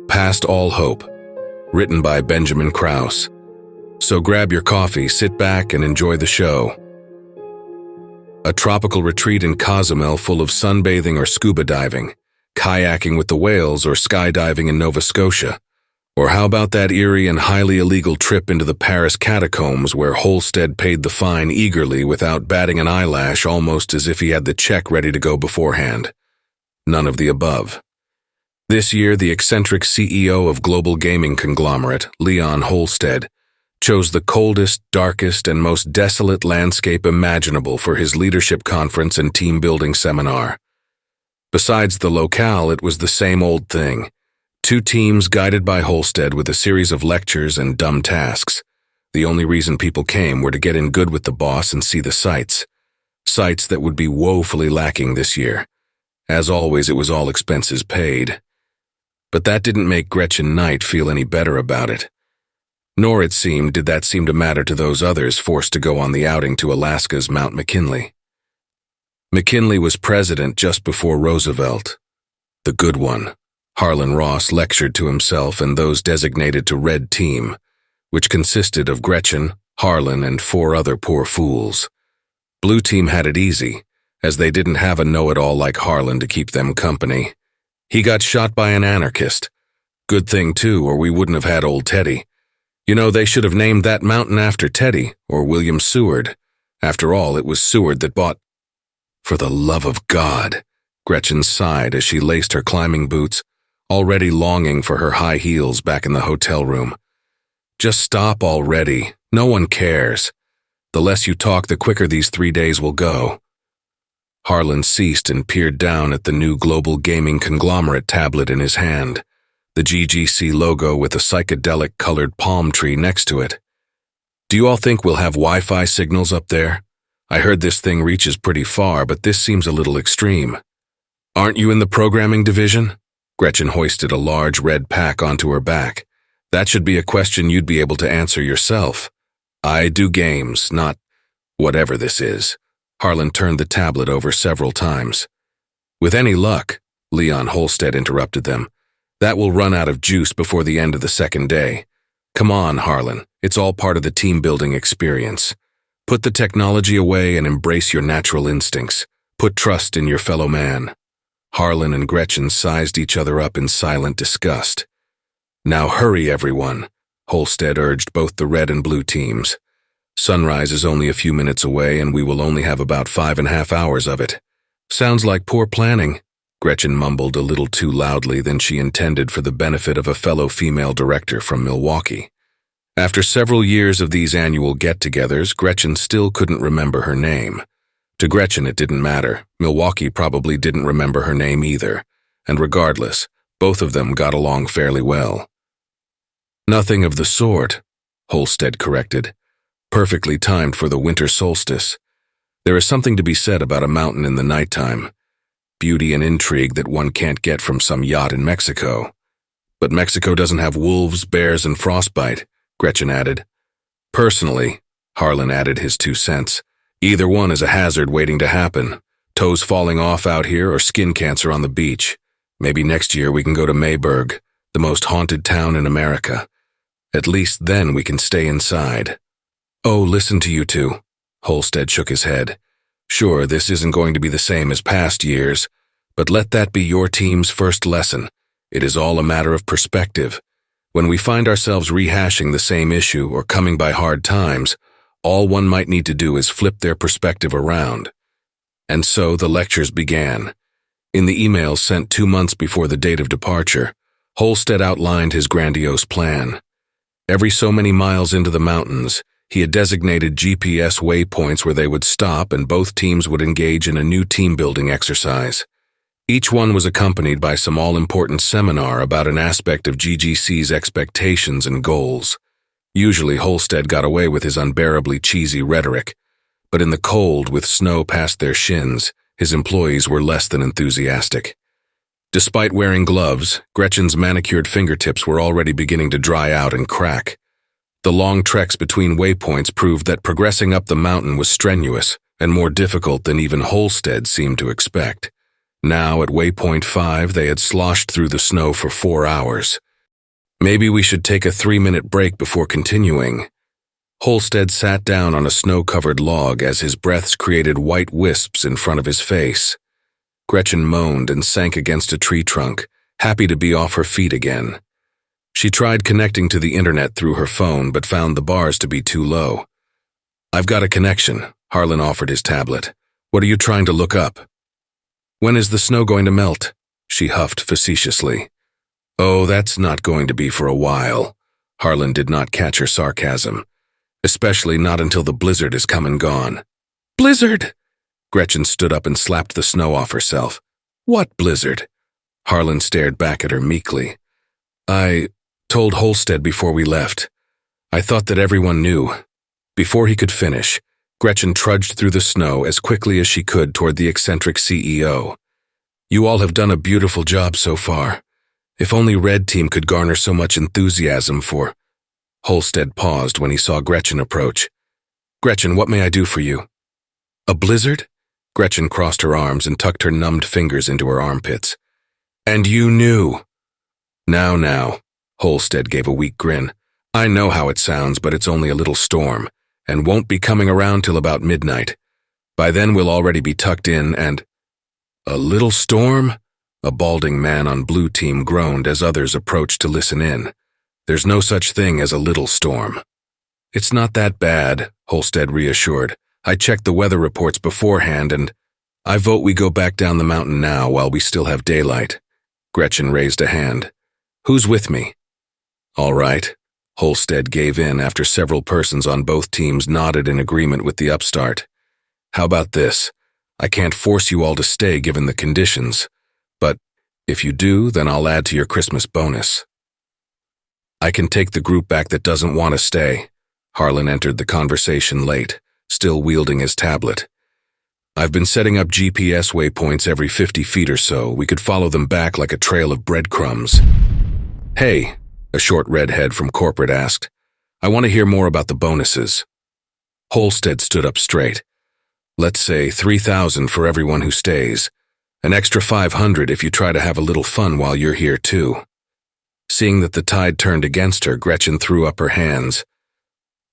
Past All Hope, written by Benjamin Krause. So grab your coffee, sit back, and enjoy the show. A tropical retreat in Cozumel full of sunbathing or scuba diving, kayaking with the whales, or skydiving in Nova Scotia. Or how about that eerie and highly illegal trip into the Paris catacombs where Holestead paid the fine eagerly without batting an eyelash, almost as if he had the check ready to go beforehand? None of the above. This year, the eccentric CEO of global gaming conglomerate, Leon Holestead, chose the coldest, darkest, and most desolate landscape imaginable for his leadership conference and team-building seminar. Besides the locale, it was the same old thing. Two teams guided by Holestead with a series of lectures and dumb tasks. The only reason people came were to get in good with the boss and see the sights. Sights that would be woefully lacking this year. As always, it was all expenses paid. But that didn't make Gretchen Knight feel any better about it. Nor, it seemed, did that seem to matter to those others forced to go on the outing to Alaska's Mount McKinley. McKinley was president just before Roosevelt. The good one. Harlan Ross lectured to himself and those designated to Red Team, which consisted of Gretchen, Harlan, and 4 other poor fools. Blue Team had it easy, as they didn't have a know-it-all like Harlan to keep them company. He got shot by an anarchist. Good thing, too, or we wouldn't have had old Teddy. You know, they should have named that mountain after Teddy, or William Seward. After all, it was Seward that bought... For the love of God, Gretchen sighed as she laced her climbing boots, already longing for her high heels back in the hotel room. Just stop already. No one cares. The less you talk, the quicker these 3 days will go. Harlan ceased and peered down at the new global gaming conglomerate tablet in his hand, the GGC logo with a psychedelic-colored palm tree next to it. Do you all think we'll have Wi-Fi signals up there? I heard this thing reaches pretty far, but this seems a little extreme. Aren't you in the programming division? Gretchen hoisted a large red pack onto her back. That should be a question you'd be able to answer yourself. I do games, not whatever this is. Harlan turned the tablet over several times. With any luck, Leon Holestead interrupted them, that will run out of juice before the end of the second day. Come on, Harlan, it's all part of the team-building experience. Put the technology away and embrace your natural instincts. Put trust in your fellow man. Harlan and Gretchen sized each other up in silent disgust. Now hurry, everyone, Holestead urged both the red and blue teams. Sunrise is only a few minutes away, and we will only have about 5.5 hours of it. Sounds like poor planning, Gretchen mumbled a little too loudly than she intended for the benefit of a fellow female director from Milwaukee. After several years of these annual get-togethers, Gretchen still couldn't remember her name. To Gretchen, it didn't matter. Milwaukee probably didn't remember her name either, and regardless, both of them got along fairly well. Nothing of the sort, Holestead corrected. Perfectly timed for the winter solstice. There is something to be said about a mountain in the nighttime. Beauty and intrigue that one can't get from some yacht in Mexico. But Mexico doesn't have wolves, bears, and frostbite, Gretchen added. Personally, Harlan added his 2 cents, either one is a hazard waiting to happen. Toes falling off out here or skin cancer on the beach. Maybe next year we can go to Mayberg, the most haunted town in America. At least then we can stay inside. Oh, listen to you two. Holestead shook his head. Sure, this isn't going to be the same as past years, but let that be your team's first lesson. It is all a matter of perspective. When we find ourselves rehashing the same issue or coming by hard times, all one might need to do is flip their perspective around. And so the lectures began. In the emails sent 2 months before the date of departure, Holestead outlined his grandiose plan. Every so many miles into the mountains, he had designated GPS waypoints where they would stop and both teams would engage in a new team-building exercise. Each one was accompanied by some all-important seminar about an aspect of GGC's expectations and goals. Usually Holestead got away with his unbearably cheesy rhetoric, but in the cold with snow past their shins, his employees were less than enthusiastic. Despite wearing gloves, Gretchen's manicured fingertips were already beginning to dry out and crack. The long treks between waypoints proved that progressing up the mountain was strenuous and more difficult than even Holestead seemed to expect. Now, at waypoint 5, they had sloshed through the snow for 4 hours. Maybe we should take a 3-minute break before continuing. Holestead sat down on a snow-covered log as his breaths created white wisps in front of his face. Gretchen moaned and sank against a tree trunk, happy to be off her feet again. She tried connecting to the internet through her phone but found the bars to be too low. "I've got a connection," Harlan offered his tablet. "What are you trying to look up?" "When is the snow going to melt?" she huffed facetiously. "Oh, that's not going to be for a while." Harlan did not catch her sarcasm. "Especially not until the blizzard is come and gone." "Blizzard!" Gretchen stood up and slapped the snow off herself. "What blizzard?" Harlan stared back at her meekly. "I told Holestead before we left. I thought that everyone knew." Before he could finish, Gretchen trudged through the snow as quickly as she could toward the eccentric CEO. "You all have done a beautiful job so far. If only Red Team could garner so much enthusiasm for—" Holestead paused when he saw Gretchen approach. "Gretchen, what may I do for you?" "A blizzard?" Gretchen crossed her arms and tucked her numbed fingers into her armpits. "And you knew?" Now, Holestead gave a weak grin. "I know how it sounds, but it's only a little storm, and won't be coming around till about midnight. By then we'll already be tucked in and—" "A little storm?" A balding man on Blue Team groaned as others approached to listen in. "There's no such thing as a little storm." "It's not that bad," Holestead reassured. "I checked the weather reports beforehand and I vote we go back down the mountain now while we still have daylight." Gretchen raised a hand. "Who's with me?" "All right." Holestead gave in after several persons on both teams nodded in agreement with the upstart. "How about this? I can't force you all to stay given the conditions, but if you do, then I'll add to your Christmas bonus." "I can take the group back that doesn't want to stay." Harlan entered the conversation late, still wielding his tablet. "I've been setting up GPS waypoints every 50 feet or so. We could follow them back like a trail of breadcrumbs." "Hey," a short redhead from corporate asked, "I want to hear more about the bonuses." Holestead stood up straight. "Let's say 3,000 for everyone who stays. An extra 500 if you try to have a little fun while you're here too." Seeing that the tide turned against her, Gretchen threw up her hands.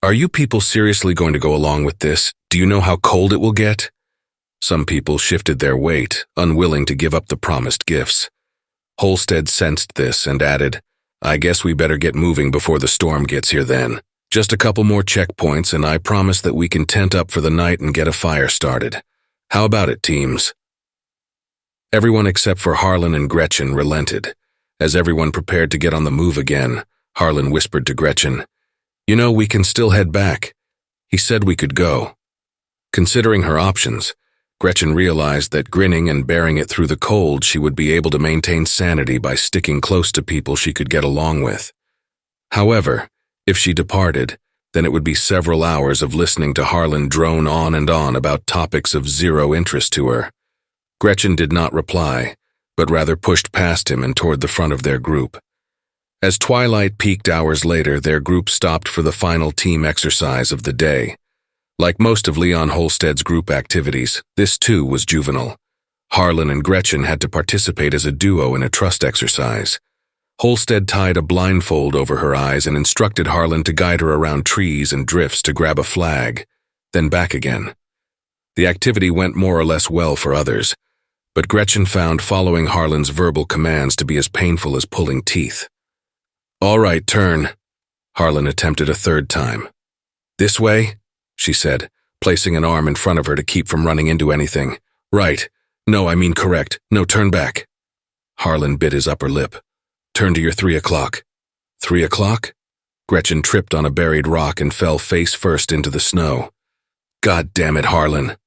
"Are you people seriously going to go along with this? Do you know how cold it will get?" Some people shifted their weight, unwilling to give up the promised gifts. Holestead sensed this and added, "I guess we better get moving before the storm gets here then. Just a couple more checkpoints and I promise that we can tent up for the night and get a fire started. How about it, teams?" Everyone except for Harlan and Gretchen relented. As everyone prepared to get on the move again, Harlan whispered to Gretchen, "You know, we can still head back. He said we could go." Considering her options, Gretchen realized that grinning and bearing it through the cold, she would be able to maintain sanity by sticking close to people she could get along with. However, if she departed, then it would be several hours of listening to Harlan drone on and on about topics of zero interest to her. Gretchen did not reply, but rather pushed past him and toward the front of their group. As twilight peaked hours later, their group stopped for the final team exercise of the day. Like most of Leon Holstead's group activities, this too was juvenile. Harlan and Gretchen had to participate as a duo in a trust exercise. Holestead tied a blindfold over her eyes and instructed Harlan to guide her around trees and drifts to grab a flag, then back again. The activity went more or less well for others, but Gretchen found following Harlan's verbal commands to be as painful as pulling teeth. "All right, turn." Harlan attempted a third time. "This way?" she said, placing an arm in front of her to keep from running into anything. "Right. No, I mean correct. No, turn back." Harlan bit his upper lip. "Turn to your 3 o'clock." 3 o'clock? Gretchen tripped on a buried rock and fell face first into the snow. "God damn it, Harlan."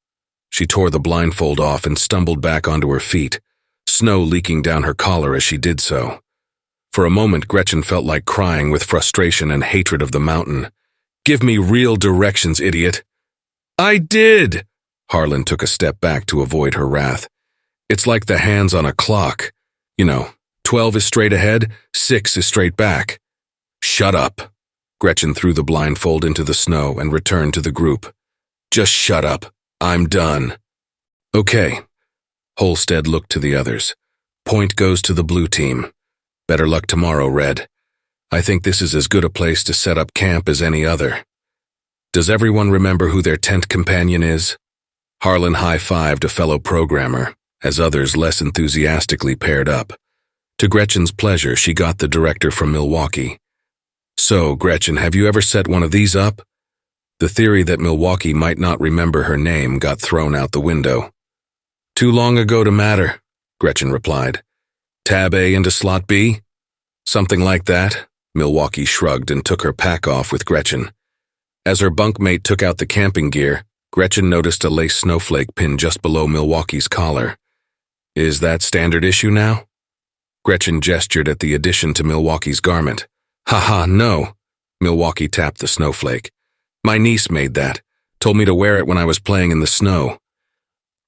She tore the blindfold off and stumbled back onto her feet, snow leaking down her collar as she did so. For a moment, Gretchen felt like crying with frustration and hatred of the mountain. "Give me real directions, idiot." "I did!" Harlan took a step back to avoid her wrath. "It's like the hands on a clock. 12 is straight ahead, 6 is straight back." "Shut up." Gretchen threw the blindfold into the snow and returned to the group. "Just shut up. I'm done." "Okay." Holestead looked to the others. Point goes to the blue team. Better luck tomorrow, Red. I think this is as good a place to set up camp as any other. Does everyone remember who their tent companion is? Harlan high-fived a fellow programmer, as others less enthusiastically paired up. To Gretchen's pleasure, she got the director from Milwaukee. So, Gretchen, have you ever set one of these up? The theory that Milwaukee might not remember her name got thrown out the window. Too long ago to matter, Gretchen replied. Tab A into slot B? Something like that. Milwaukee shrugged and took her pack off with Gretchen. As her bunkmate took out the camping gear, Gretchen noticed a lace snowflake pinned just below Milwaukee's collar. Is that standard issue now? Gretchen gestured at the addition to Milwaukee's garment. Haha, no. Milwaukee tapped the snowflake. My niece made that. Told me to wear it when I was playing in the snow.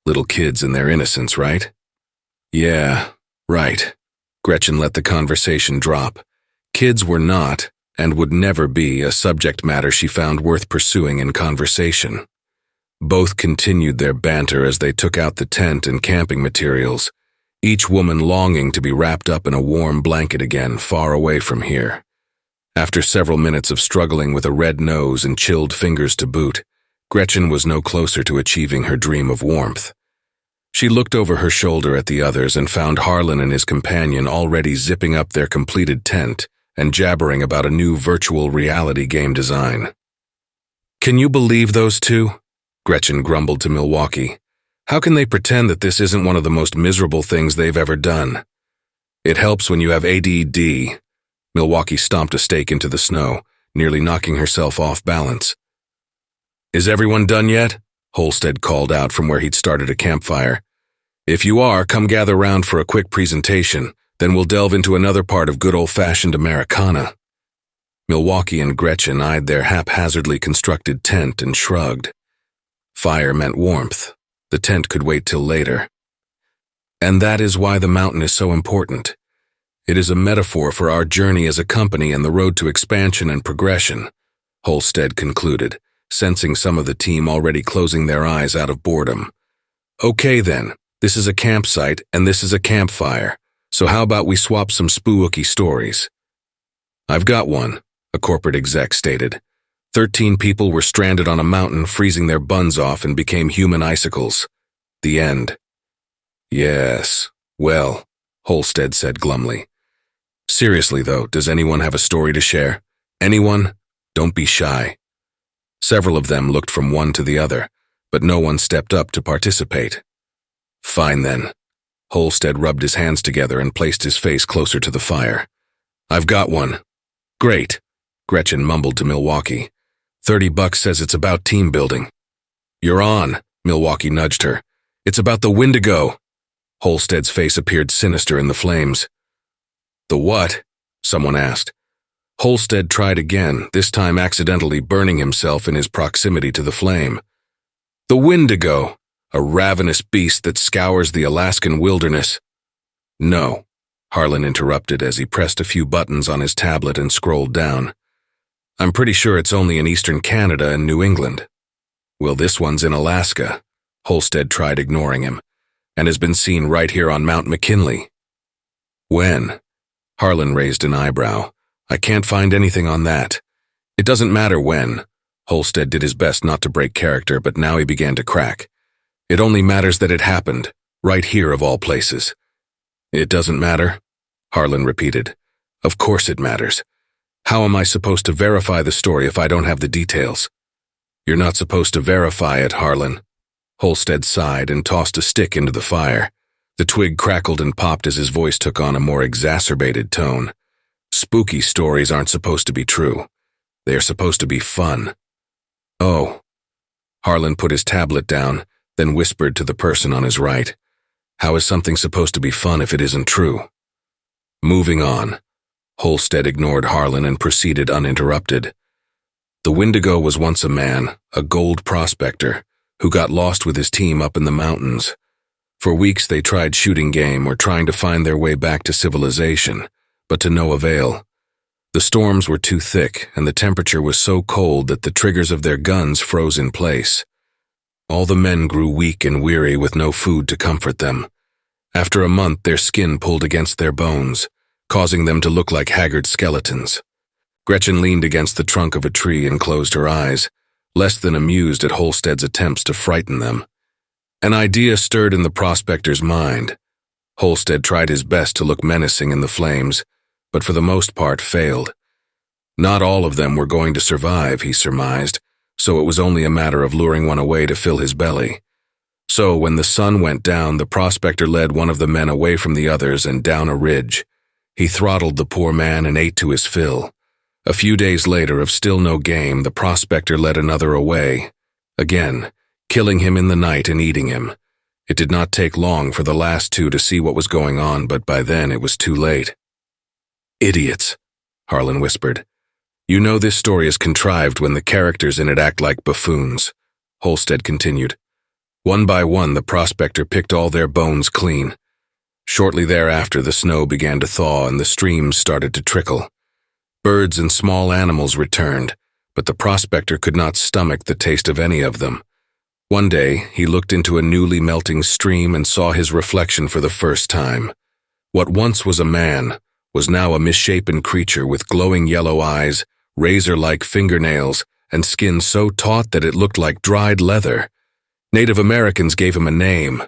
Little kids in their innocence, right? Yeah, right. Gretchen let the conversation drop. Kids were not, and would never be, a subject matter she found worth pursuing in conversation. Both continued their banter as they took out the tent and camping materials, each woman longing to be wrapped up in a warm blanket again, far away from here. After several minutes of struggling with a red nose and chilled fingers to boot, Gretchen was no closer to achieving her dream of warmth. She looked over her shoulder at the others and found Harlan and his companion already zipping up their completed tent and jabbering about a new virtual reality game design. Can you believe those two? Gretchen grumbled to Milwaukee. How can they pretend that this isn't one of the most miserable things they've ever done? It helps when you have ADD. Milwaukee stomped a stake into the snow, nearly knocking herself off balance. Is everyone done yet? Holestead called out from where he'd started a campfire. If you are, come gather round for a quick presentation, then we'll delve into another part of good old-fashioned Americana. Milwaukee and Gretchen eyed their haphazardly constructed tent and shrugged. Fire meant warmth. The tent could wait till later. And that is why the mountain is so important. It is a metaphor for our journey as a company and the road to expansion and progression, Holestead concluded, sensing some of the team already closing their eyes out of boredom. Okay then, this is a campsite and this is a campfire, so how about we swap some spooky stories? I've got one, a corporate exec stated. 13 people were stranded on a mountain, freezing their buns off and became human icicles. The end. Yes, well, Holestead said glumly. Seriously though, does anyone have a story to share? Anyone? Don't be shy. Several of them looked from one to the other, but no one stepped up to participate. Fine then. Holestead rubbed his hands together and placed his face closer to the fire. I've got one. Great, Gretchen mumbled to Milwaukee. $30 says it's about team building. You're on, Milwaukee nudged her. It's about the Wendigo. Holstead's face appeared sinister in the flames. The what? Someone asked. Holestead tried again, this time accidentally burning himself in his proximity to the flame. The Windego, a ravenous beast that scours the Alaskan wilderness. No, Harlan interrupted as he pressed a few buttons on his tablet and scrolled down. I'm pretty sure it's only in eastern Canada and New England. Well, this one's in Alaska. Holstead tried ignoring him, and has been seen right here on Mount McKinley. When? Harlan raised an eyebrow. I can't find anything on that. It doesn't matter when. Holstead did his best not to break character, but now he began to crack. It only matters that it happened, right here of all places. It doesn't matter? Harlan repeated. Of course it matters. How am I supposed to verify the story if I don't have the details? You're not supposed to verify it, Harlan. Holstead sighed and tossed a stick into the fire. The twig crackled and popped as his voice took on a more exacerbated tone. Spooky stories aren't supposed to be true. They are supposed to be fun. Oh. Harlan put his tablet down, then whispered to the person on his right. How is something supposed to be fun if it isn't true? Moving on. Holstead ignored Harlan and proceeded uninterrupted. The Windego was once a man, a gold prospector, who got lost with his team up in the mountains. For weeks they tried shooting game or trying to find their way back to civilization, but to no avail. The storms were too thick and the temperature was so cold that the triggers of their guns froze in place. All the men grew weak and weary with no food to comfort them, After a month, their skin pulled against their bones, causing them to look like haggard skeletons. Gretchen leaned against the trunk of a tree and closed her eyes, less than amused at Holestead's attempts to frighten them. An idea stirred in the prospector's mind. Holestead tried his best to look menacing in the flames, but for the most part failed. Not all of them were going to survive, he surmised, so it was only a matter of luring one away to fill his belly. So when the sun went down, the prospector led one of the men away from the others and down a ridge. He throttled the poor man and ate to his fill. A few days later, of still no game, the prospector led another away, again, killing him in the night and eating him. It did not take long for the last two to see what was going on, but by then it was too late. "Idiots," Harlan whispered. "You know this story is contrived when the characters in it act like buffoons," Holestead continued. One by one, the prospector picked all their bones clean. Shortly thereafter, the snow began to thaw and the streams started to trickle. Birds and small animals returned, but the prospector could not stomach the taste of any of them. One day, he looked into a newly melting stream and saw his reflection for the first time. What once was a man was now a misshapen creature with glowing yellow eyes, razor-like fingernails, and skin so taut that it looked like dried leather. Native Americans gave him a name,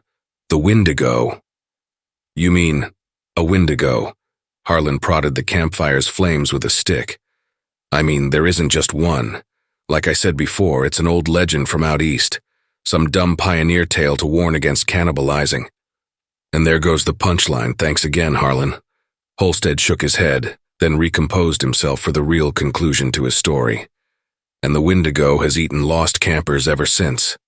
the Wendigo. "You mean a Wendigo?" Harlan prodded the campfire's flames with a stick. "I mean, there isn't just one. Like I said before, it's an old legend from out east, some dumb pioneer tale to warn against cannibalizing." "And there goes the punchline, thanks again, Harlan." Holestead shook his head, then recomposed himself for the real conclusion to his story. "And the Windego has eaten lost campers ever since."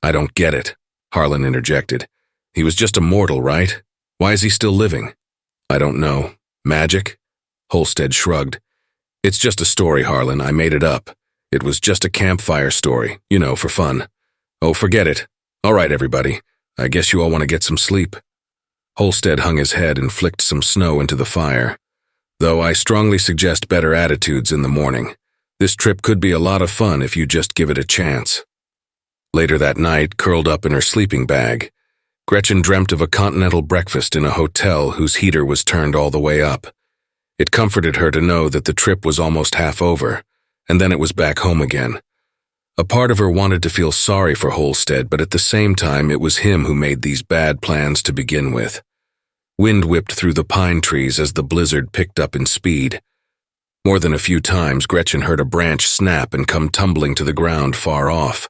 "I don't get it," Harlan interjected. "He was just a mortal, right? Why is he still living?" "I don't know. Magic?" Holestead shrugged. "It's just a story, Harlan. I made it up. It was just a campfire story, for fun." "Oh, forget it. All right, everybody. I guess you all want to get some sleep." Holestead hung his head and flicked some snow into the fire. "Though I strongly suggest better attitudes in the morning. This trip could be a lot of fun if you just give it a chance." Later that night, curled up in her sleeping bag, Gretchen dreamt of a continental breakfast in a hotel whose heater was turned all the way up. It comforted her to know that the trip was almost half over, and then it was back home again. A part of her wanted to feel sorry for Holestead, but at the same time it was him who made these bad plans to begin with. Wind whipped through the pine trees as the blizzard picked up in speed. More than a few times, Gretchen heard a branch snap and come tumbling to the ground far off.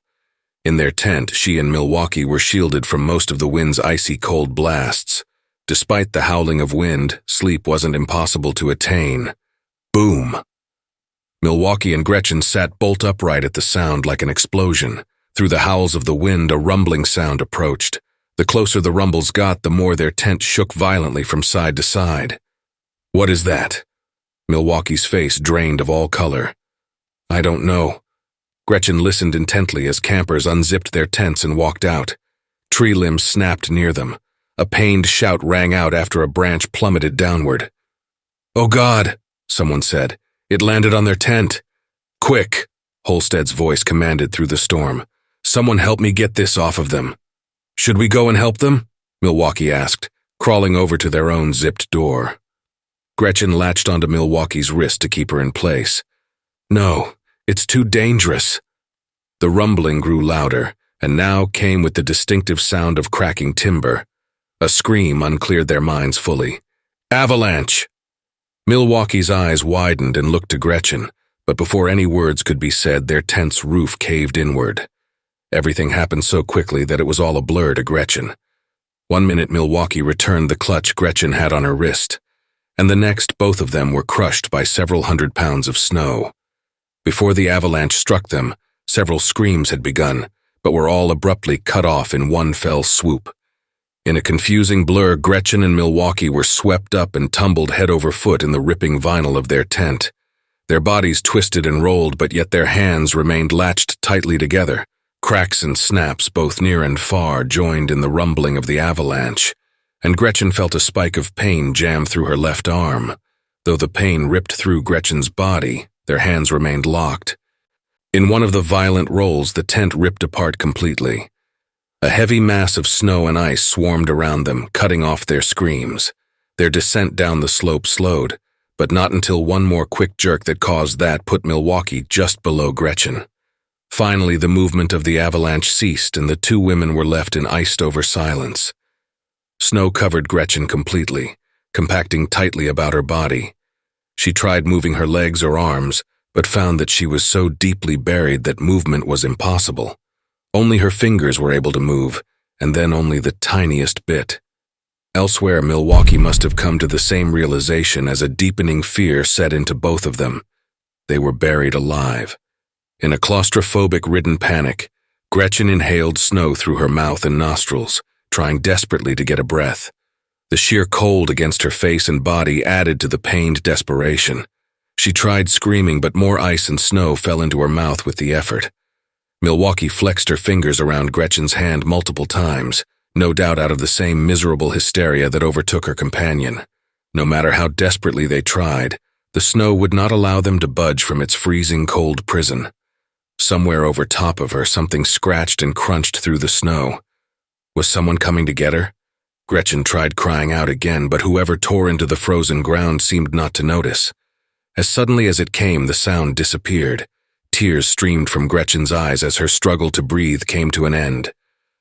In their tent, she and Milwaukee were shielded from most of the wind's icy cold blasts. Despite the howling of wind, sleep wasn't impossible to attain. Boom! Milwaukee and Gretchen sat bolt upright at the sound like an explosion. Through the howls of the wind, a rumbling sound approached. The closer the rumbles got, the more their tent shook violently from side to side. "What is that?" Milwaukee's face drained of all color. "I don't know." Gretchen listened intently as campers unzipped their tents and walked out. Tree limbs snapped near them. A pained shout rang out after a branch plummeted downward. "Oh God," someone said. "It landed on their tent." "Quick," Holstead's voice commanded through the storm. "Someone help me get this off of them." "Should we go and help them?" Milwaukee asked, crawling over to their own zipped door. Gretchen latched onto Milwaukee's wrist to keep her in place. "No. It's too dangerous." The rumbling grew louder, and now came with the distinctive sound of cracking timber. A scream uncleared their minds fully. "Avalanche!" Milwaukee's eyes widened and looked to Gretchen, but before any words could be said, their tent's roof caved inward. Everything happened so quickly that it was all a blur to Gretchen. One minute Milwaukee returned the clutch Gretchen had on her wrist, and the next both of them were crushed by several 100 pounds of snow. Before the avalanche struck them, several screams had begun, but were all abruptly cut off in one fell swoop. In a confusing blur, Gretchen and Milwaukee were swept up and tumbled head over foot in the ripping vinyl of their tent. Their bodies twisted and rolled, but yet their hands remained latched tightly together. Cracks and snaps, both near and far, joined in the rumbling of the avalanche, and Gretchen felt a spike of pain jam through her left arm. Though the pain ripped through Gretchen's body, their hands remained locked. In one of the violent rolls, the tent ripped apart completely. A heavy mass of snow and ice swarmed around them, cutting off their screams. Their descent down the slope slowed, but not until one more quick jerk that caused that put Milwaukee just below Gretchen. Finally, the movement of the avalanche ceased and the two women were left in iced-over silence. Snow covered Gretchen completely, compacting tightly about her body. She tried moving her legs or arms, but found that she was so deeply buried that movement was impossible. Only her fingers were able to move, and then only the tiniest bit. Elsewhere, Milwaukee must have come to the same realization as a deepening fear set into both of them. They were buried alive. In a claustrophobic-ridden panic, Gretchen inhaled snow through her mouth and nostrils, trying desperately to get a breath. The sheer cold against her face and body added to the pained desperation. She tried screaming, but more ice and snow fell into her mouth with the effort. Milwaukee flexed her fingers around Gretchen's hand multiple times, no doubt out of the same miserable hysteria that overtook her companion. No matter how desperately they tried, the snow would not allow them to budge from its freezing cold prison. Somewhere over top of her, something scratched and crunched through the snow. Was someone coming to get her? Gretchen tried crying out again, but whoever tore into the frozen ground seemed not to notice. As suddenly as it came, the sound disappeared. Tears streamed from Gretchen's eyes as her struggle to breathe came to an end.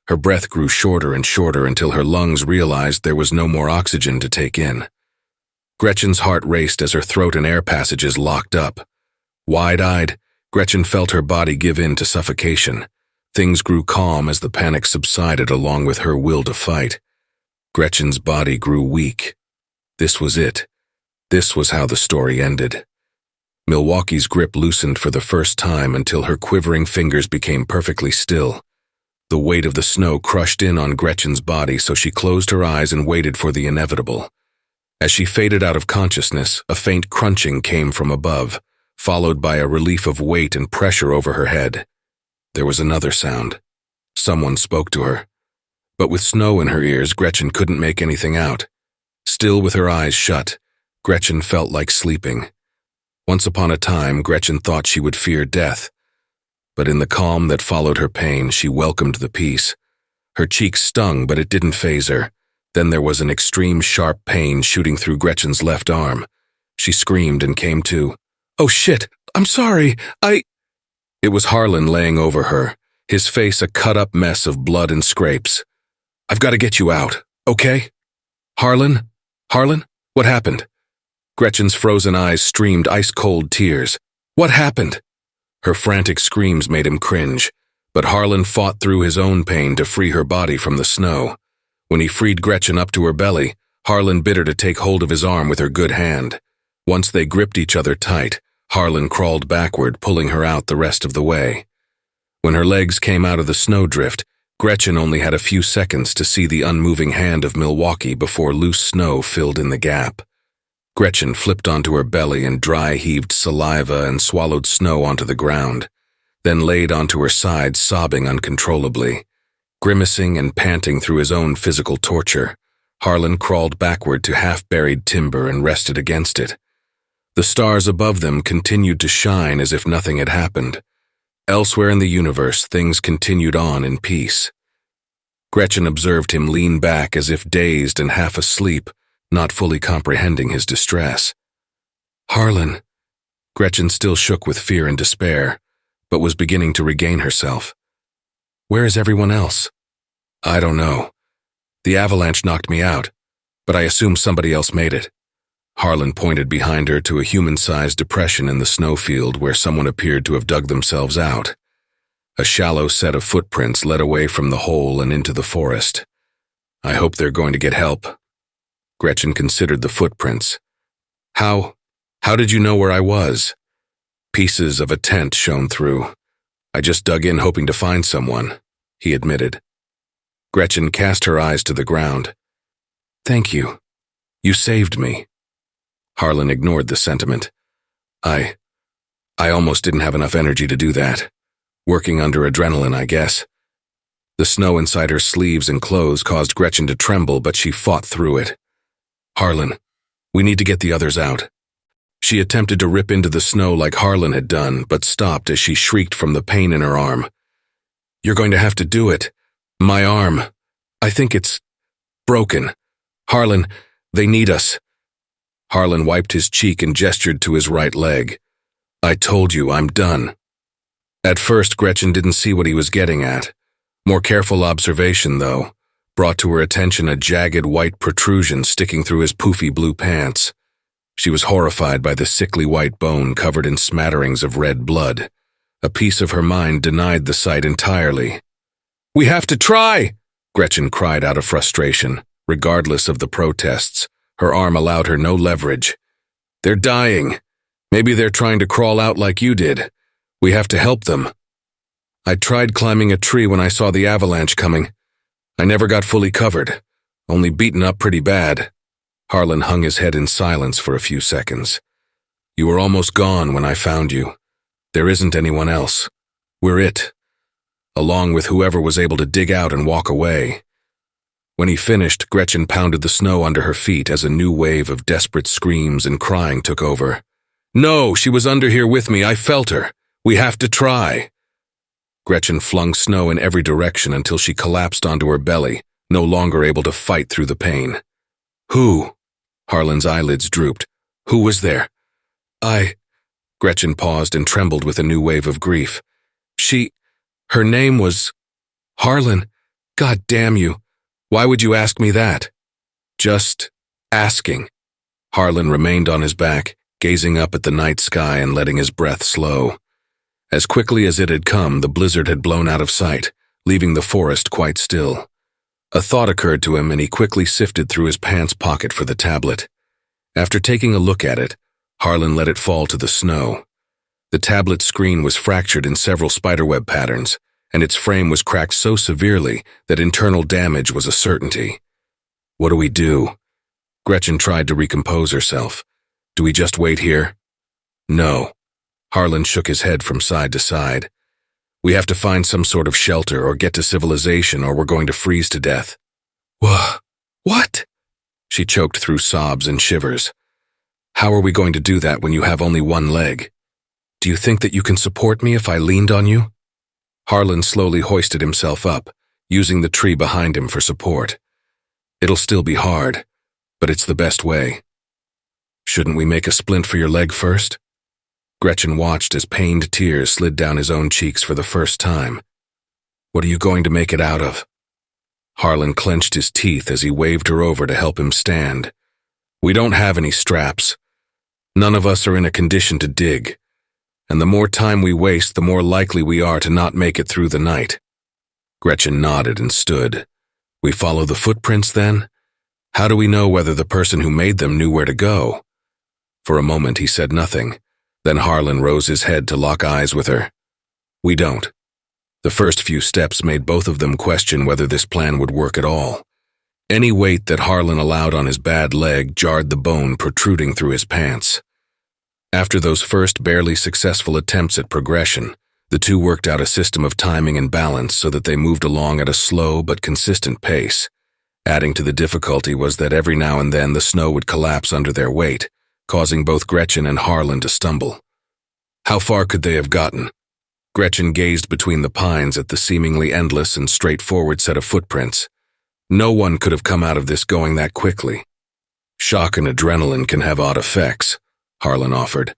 Her breath grew shorter and shorter until her lungs realized there was no more oxygen to take in. Gretchen's heart raced as her throat and air passages locked up. Wide-eyed, Gretchen felt her body give in to suffocation. Things grew calm as the panic subsided along with her will to fight. Gretchen's body grew weak. This was it. This was how the story ended. Milwaukee's grip loosened for the first time until her quivering fingers became perfectly still. The weight of the snow crushed in on Gretchen's body, so she closed her eyes and waited for the inevitable. As she faded out of consciousness, a faint crunching came from above, followed by a relief of weight and pressure over her head. There was another sound. Someone spoke to her. But with snow in her ears, Gretchen couldn't make anything out. Still with her eyes shut, Gretchen felt like sleeping. Once upon a time, Gretchen thought she would fear death. But in the calm that followed her pain, she welcomed the peace. Her cheeks stung, but it didn't faze her. Then there was an extreme sharp pain shooting through Gretchen's left arm. She screamed and came to. "Oh shit, I'm sorry, It was Harlan laying over her, his face a cut-up mess of blood and scrapes. "I've got to get you out, okay?" "Harlan? Harlan? What happened?" Gretchen's frozen eyes streamed ice-cold tears. "What happened?" Her frantic screams made him cringe, but Harlan fought through his own pain to free her body from the snow. When he freed Gretchen up to her belly, Harlan bid her to take hold of his arm with her good hand. Once they gripped each other tight, Harlan crawled backward, pulling her out the rest of the way. When her legs came out of the snowdrift, Gretchen only had a few seconds to see the unmoving hand of Milwaukee before loose snow filled in the gap. Gretchen flipped onto her belly and dry-heaved saliva and swallowed snow onto the ground, then laid onto her side, sobbing uncontrollably. Grimacing and panting through his own physical torture, Harlan crawled backward to half-buried timber and rested against it. The stars above them continued to shine as if nothing had happened. Elsewhere in the universe, things continued on in peace. Gretchen observed him lean back as if dazed and half asleep, not fully comprehending his distress. "Harlan." Gretchen still shook with fear and despair, but was beginning to regain herself. "Where is everyone else?" "I don't know. The avalanche knocked me out, but I assume somebody else made it." Harlan pointed behind her to a human-sized depression in the snowfield where someone appeared to have dug themselves out. A shallow set of footprints led away from the hole and into the forest. "I hope they're going to get help." Gretchen considered the footprints. How did you know where I was?" "Pieces of a tent shone through. I just dug in hoping to find someone," he admitted. Gretchen cast her eyes to the ground. "Thank you. You saved me." Harlan ignored the sentiment. I almost didn't have enough energy to do that. Working under adrenaline, I guess." The snow inside her sleeves and clothes caused Gretchen to tremble, but she fought through it. "Harlan, we need to get the others out." She attempted to rip into the snow like Harlan had done, but stopped as she shrieked from the pain in her arm. "You're going to have to do it. My arm. I think it's broken. Harlan, they need us. Harlan wiped his cheek and gestured to his right leg. I told you, I'm done. At first, Gretchen didn't see what he was getting at. More careful observation, though, brought to her attention a jagged white protrusion sticking through his poofy blue pants. She was horrified by the sickly white bone covered in smatterings of red blood. A piece of her mind denied the sight entirely. We have to try! Gretchen cried out of frustration. Regardless of the protests, her arm allowed her no leverage. They're dying. Maybe they're trying to crawl out like you did. We have to help them. I tried climbing a tree when I saw the avalanche coming. I never got fully covered, only beaten up pretty bad. Harlan hung his head in silence for a few seconds. You were almost gone when I found you. There isn't anyone else. We're it. Along with whoever was able to dig out and walk away. When he finished, Gretchen pounded the snow under her feet as a new wave of desperate screams and crying took over. No, she was under here with me. I felt her. We have to try. Gretchen flung snow in every direction until she collapsed onto her belly, no longer able to fight through the pain. Who? Harlan's eyelids drooped. Who was there? Gretchen paused and trembled with a new wave of grief. Her name was Harlan. God damn you. Why would you ask me that? Just asking. Harlan remained on his back, gazing up at the night sky and letting his breath slow. As quickly as it had come, the blizzard had blown out of sight, leaving the forest quite still. A thought occurred to him and he quickly sifted through his pants pocket for the tablet. After taking a look at it, Harlan let it fall to the snow. The tablet screen was fractured in several spiderweb patterns, and its frame was cracked so severely that internal damage was a certainty. What do we do? Gretchen tried to recompose herself. Do we just wait here? No. Harlan shook his head from side to side. We have to find some sort of shelter or get to civilization or we're going to freeze to death. What? She choked through sobs and shivers. How are we going to do that when you have only one leg? Do you think that you can support me if I leaned on you? Harlan slowly hoisted himself up, using the tree behind him for support. It'll still be hard, but it's the best way. Shouldn't we make a splint for your leg first? Gretchen watched as pained tears slid down his own cheeks for the first time. What are you going to make it out of? Harlan clenched his teeth as he waved her over to help him stand. We don't have any straps. None of us are in a condition to dig. And the more time we waste, the more likely we are to not make it through the night. Gretchen nodded and stood. We follow the footprints then? How do we know whether the person who made them knew where to go? For a moment he said nothing. Then Harlan rose his head to lock eyes with her. We don't. The first few steps made both of them question whether this plan would work at all. Any weight that Harlan allowed on his bad leg jarred the bone protruding through his pants. After those first barely successful attempts at progression, the two worked out a system of timing and balance so that they moved along at a slow but consistent pace. Adding to the difficulty was that every now and then the snow would collapse under their weight, causing both Gretchen and Harlan to stumble. How far could they have gotten? Gretchen gazed between the pines at the seemingly endless and straightforward set of footprints. No one could have come out of this going that quickly. Shock and adrenaline can have odd effects, Harlan offered.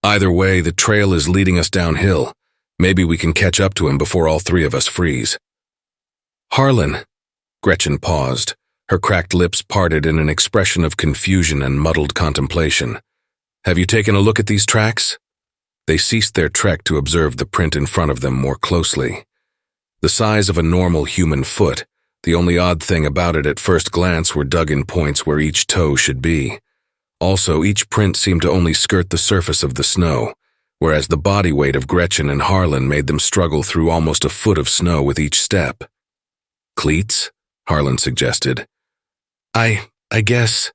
Either way, the trail is leading us downhill. Maybe we can catch up to him before all three of us freeze. Harlan. Gretchen paused, her cracked lips parted in an expression of confusion and muddled contemplation. Have you taken a look at these tracks? They ceased their trek to observe the print in front of them more closely. The size of a normal human foot, the only odd thing about it at first glance were dug in points where each toe should be. Also, each print seemed to only skirt the surface of the snow, whereas the body weight of Gretchen and Harlan made them struggle through almost a foot of snow with each step. Cleats? Harlan suggested. I guess.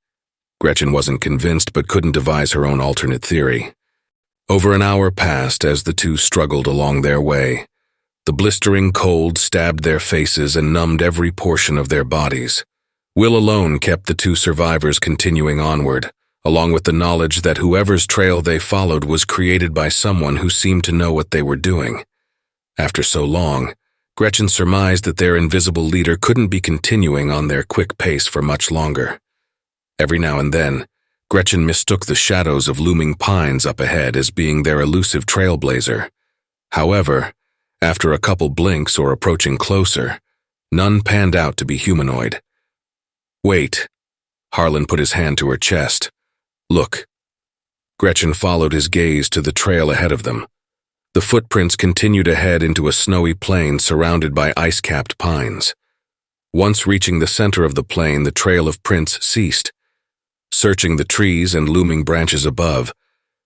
Gretchen wasn't convinced but couldn't devise her own alternate theory. Over an hour passed as the two struggled along their way. The blistering cold stabbed their faces and numbed every portion of their bodies. Will alone kept the two survivors continuing onward, along with the knowledge that whoever's trail they followed was created by someone who seemed to know what they were doing. After so long, Gretchen surmised that their invisible leader couldn't be continuing on their quick pace for much longer. Every now and then, Gretchen mistook the shadows of looming pines up ahead as being their elusive trailblazer. However, after a couple blinks or approaching closer, none panned out to be humanoid. "Wait." Harlan put his hand to her chest. "Look." Gretchen followed his gaze to the trail ahead of them. The footprints continued ahead into a snowy plain surrounded by ice-capped pines. Once reaching the center of the plain, the trail of prints ceased. Searching the trees and looming branches above,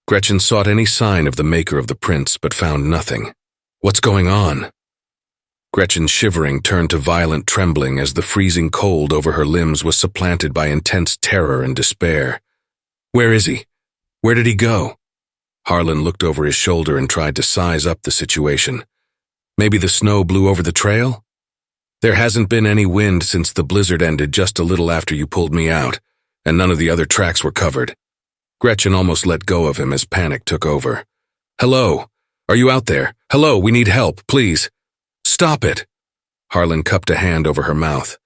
Gretchen sought any sign of the maker of the prints but found nothing. "What's going on?" Gretchen, shivering, turned to violent trembling as the freezing cold over her limbs was supplanted by intense terror and despair. "Where is he? Where did he go?" Harlan looked over his shoulder and tried to size up the situation. "Maybe the snow blew over the trail? There hasn't been any wind since the blizzard ended just a little after you pulled me out, and none of the other tracks were covered." Gretchen almost let go of him as panic took over. "Hello? Are you out there? Hello, we need help, please." "Stop it!" Harlan cupped a hand over her mouth.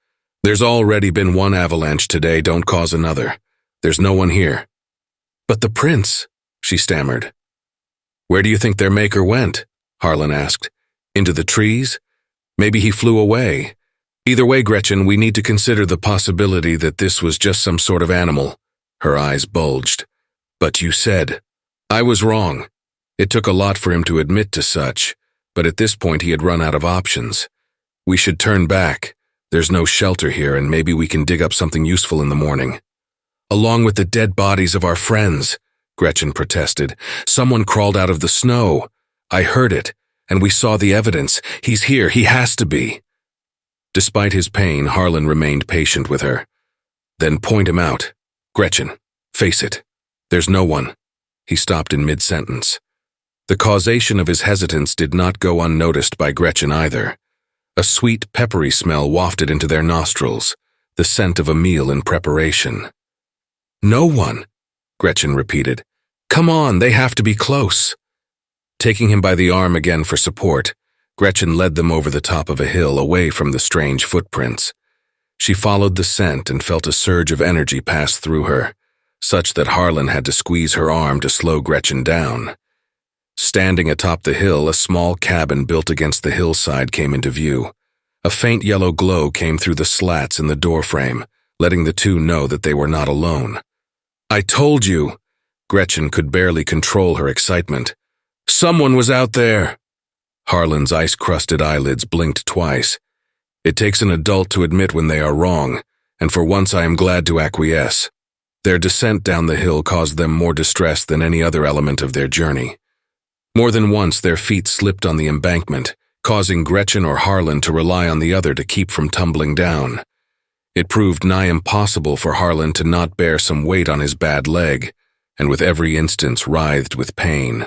"There's already been one avalanche today, don't cause another. There's no one here." "But the prince," she stammered. "Where do you think their maker went?" Harlan asked. "Into the trees? Maybe he flew away. Either way, Gretchen, we need to consider the possibility that this was just some sort of animal." Her eyes bulged. "But you said." "I was wrong. It took a lot for him to admit to such, but at this point he had run out of options. We should turn back. There's no shelter here, and maybe we can dig up something useful in the morning." "Along with the dead bodies of our friends," Gretchen protested. "Someone crawled out of the snow. I heard it, and we saw the evidence. He's here. He has to be." Despite his pain, Harlan remained patient with her. "Then point him out. Gretchen, face it. There's no one." He stopped in mid-sentence. The causation of his hesitance did not go unnoticed by Gretchen either. A sweet, peppery smell wafted into their nostrils, the scent of a meal in preparation. "No one," Gretchen repeated. "Come on, they have to be close." Taking him by the arm again for support, Gretchen led them over the top of a hill away from the strange footprints. She followed the scent and felt a surge of energy pass through her, such that Harlan had to squeeze her arm to slow Gretchen down. Standing atop the hill, a small cabin built against the hillside came into view. A faint yellow glow came through the slats in the doorframe, letting the two know that they were not alone. "I told you!" Gretchen could barely control her excitement. "Someone was out there!" Harlan's ice-crusted eyelids blinked twice. "It takes an adult to admit when they are wrong, and for once I am glad to acquiesce." Their descent down the hill caused them more distress than any other element of their journey. More than once their feet slipped on the embankment, causing Gretchen or Harlan to rely on the other to keep from tumbling down. It proved nigh impossible for Harlan to not bear some weight on his bad leg, and with every instance writhed with pain.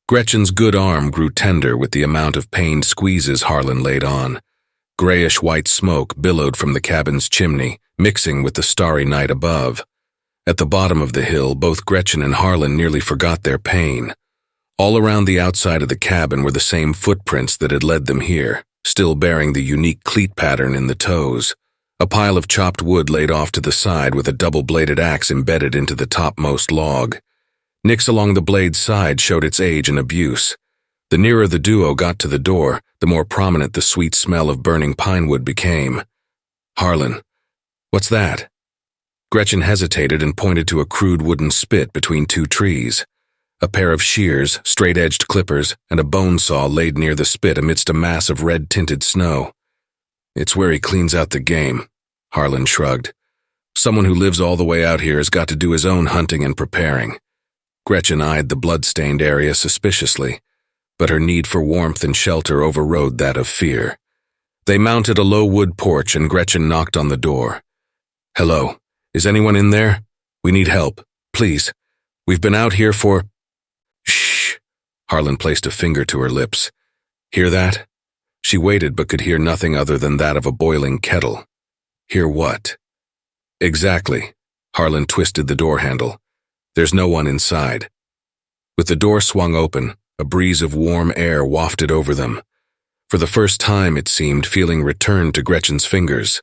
Gretchen's good arm grew tender with the amount of pained squeezes Harlan laid on. Grayish-white smoke billowed from the cabin's chimney, mixing with the starry night above. At the bottom of the hill, both Gretchen and Harlan nearly forgot their pain. All around the outside of the cabin were the same footprints that had led them here, still bearing the unique cleat pattern in the toes. A pile of chopped wood laid off to the side with a double-bladed axe embedded into the topmost log. Nicks along the blade's side showed its age and abuse. The nearer the duo got to the door, the more prominent the sweet smell of burning pine wood became. "Harlan, what's that?" Gretchen hesitated and pointed to a crude wooden spit between two trees. A pair of shears, straight-edged clippers, and a bone saw laid near the spit amidst a mass of red-tinted snow. "It's where he cleans out the game," Harlan shrugged. "Someone who lives all the way out here has got to do his own hunting and preparing." Gretchen eyed the blood-stained area suspiciously, but her need for warmth and shelter overrode that of fear. They mounted a low wood porch and Gretchen knocked on the door. "Hello, is anyone in there? We need help, please. We've been out here for—" "Shh," Harlan placed a finger to her lips. "Hear that?" She waited but could hear nothing other than that of a boiling kettle. "Hear what?" "Exactly." Harlan twisted the door handle. "There's no one inside." With the door swung open, a breeze of warm air wafted over them. For the first time, it seemed, feeling returned to Gretchen's fingers.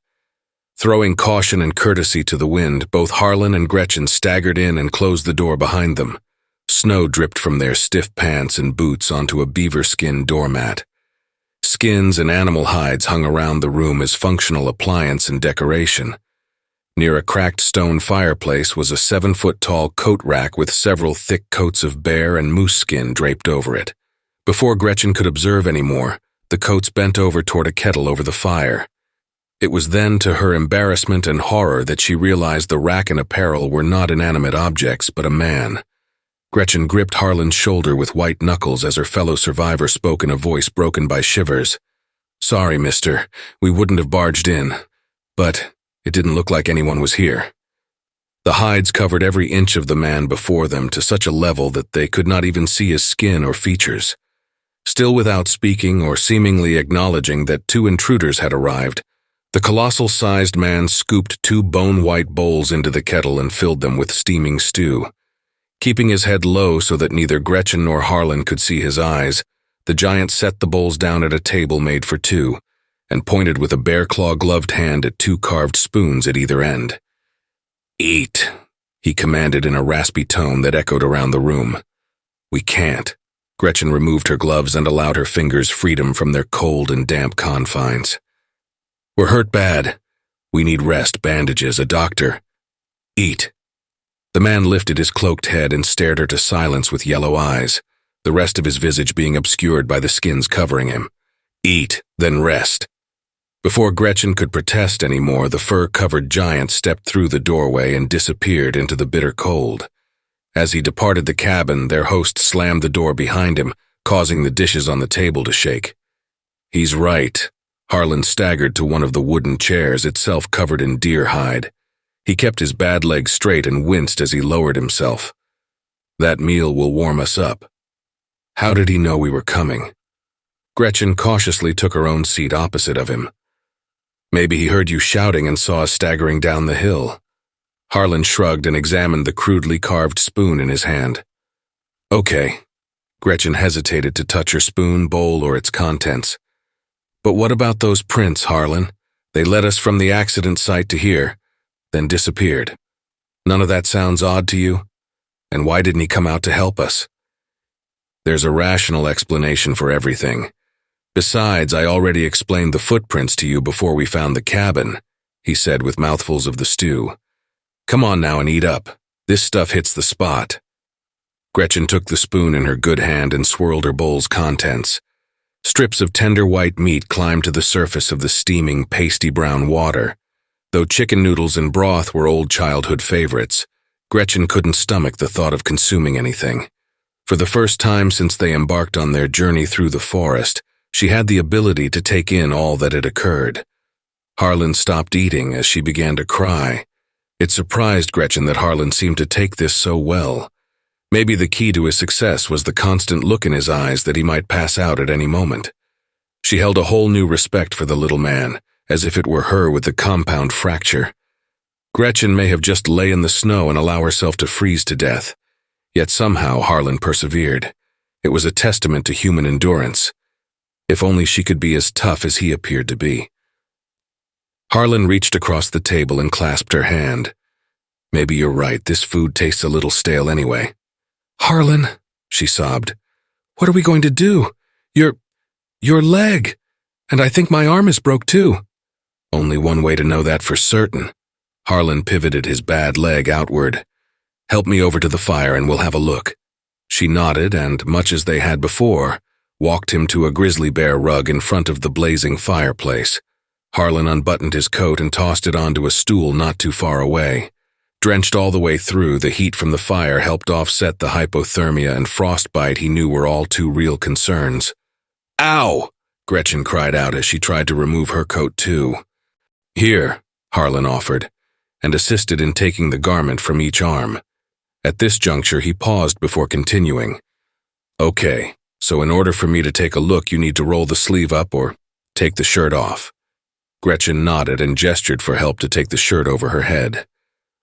Throwing caution and courtesy to the wind, both Harlan and Gretchen staggered in and closed the door behind them. Snow dripped from their stiff pants and boots onto a beaver skin doormat. Skins and animal hides hung around the room as functional appliance and decoration. Near a cracked stone fireplace was a 7-foot-tall coat rack with several thick coats of bear and moose skin draped over it. Before Gretchen could observe any more, the coats bent over toward a kettle over the fire. It was then, to her embarrassment and horror, that she realized the rack and apparel were not inanimate objects, but a man. Gretchen gripped Harlan's shoulder with white knuckles as her fellow survivor spoke in a voice broken by shivers. "Sorry, mister. We wouldn't have barged in. But it didn't look like anyone was here." The hides covered every inch of the man before them to such a level that they could not even see his skin or features. Still without speaking or seemingly acknowledging that two intruders had arrived, the colossal-sized man scooped 2 bone-white bowls into the kettle and filled them with steaming stew. Keeping his head low so that neither Gretchen nor Harlan could see his eyes, the giant set the bowls down at a table made for 2, and pointed with a bear-claw-gloved hand at 2 carved spoons at either end. "Eat," he commanded in a raspy tone that echoed around the room. "We can't." Gretchen removed her gloves and allowed her fingers freedom from their cold and damp confines. "We're hurt bad. We need rest, bandages, a doctor. Eat." The man lifted his cloaked head and stared her to silence with yellow eyes, the rest of his visage being obscured by the skins covering him. "Eat, then rest." Before Gretchen could protest any more, the fur-covered giant stepped through the doorway and disappeared into the bitter cold. As he departed the cabin, their host slammed the door behind him, causing the dishes on the table to shake. "He's right." Harlan staggered to one of the wooden chairs, itself covered in deer hide. He kept his bad leg straight and winced as he lowered himself. "That meal will warm us up." How did he know we were coming? Gretchen cautiously took her own seat opposite of him. "Maybe he heard you shouting and saw us staggering down the hill." Harlan shrugged and examined the crudely carved spoon in his hand. "Okay." Gretchen hesitated to touch her spoon, bowl, or its contents. "But what about those prints, Harlan? They led us from the accident site to here, then disappeared. None of that sounds odd to you? And why didn't he come out to help us?" "There's a rational explanation for everything. Besides, I already explained the footprints to you before we found the cabin," he said with mouthfuls of the stew. "Come on now and eat up. This stuff hits the spot." Gretchen took the spoon in her good hand and swirled her bowl's contents. Strips of tender white meat climbed to the surface of the steaming, pasty brown water. Though chicken noodles and broth were old childhood favorites, Gretchen couldn't stomach the thought of consuming anything. For the first time since they embarked on their journey through the forest, she had the ability to take in all that had occurred. Harlan stopped eating as she began to cry. It surprised Gretchen that Harlan seemed to take this so well. Maybe the key to his success was the constant look in his eyes that he might pass out at any moment. She held a whole new respect for the little man, as if it were her with the compound fracture. Gretchen may have just lay in the snow and allow herself to freeze to death. Yet somehow Harlan persevered. It was a testament to human endurance. If only she could be as tough as he appeared to be. Harlan reached across the table and clasped her hand. "Maybe you're right, this food tastes a little stale anyway." "Harlan," she sobbed, "what are we going to do? Your leg, and I think my arm is broke too." "Only one way to know that for certain." Harlan pivoted his bad leg outward. "Help me over to the fire and we'll have a look." She nodded and, much as they had before, walked him to a grizzly bear rug in front of the blazing fireplace. Harlan unbuttoned his coat and tossed it onto a stool not too far away. Drenched all the way through, the heat from the fire helped offset the hypothermia and frostbite he knew were all too real concerns. "Ow!" Gretchen cried out as she tried to remove her coat too. "Here," Harlan offered, and assisted in taking the garment from each arm. At this juncture, he paused before continuing. "Okay, so in order for me to take a look, you need to roll the sleeve up or take the shirt off." Gretchen nodded and gestured for help to take the shirt over her head.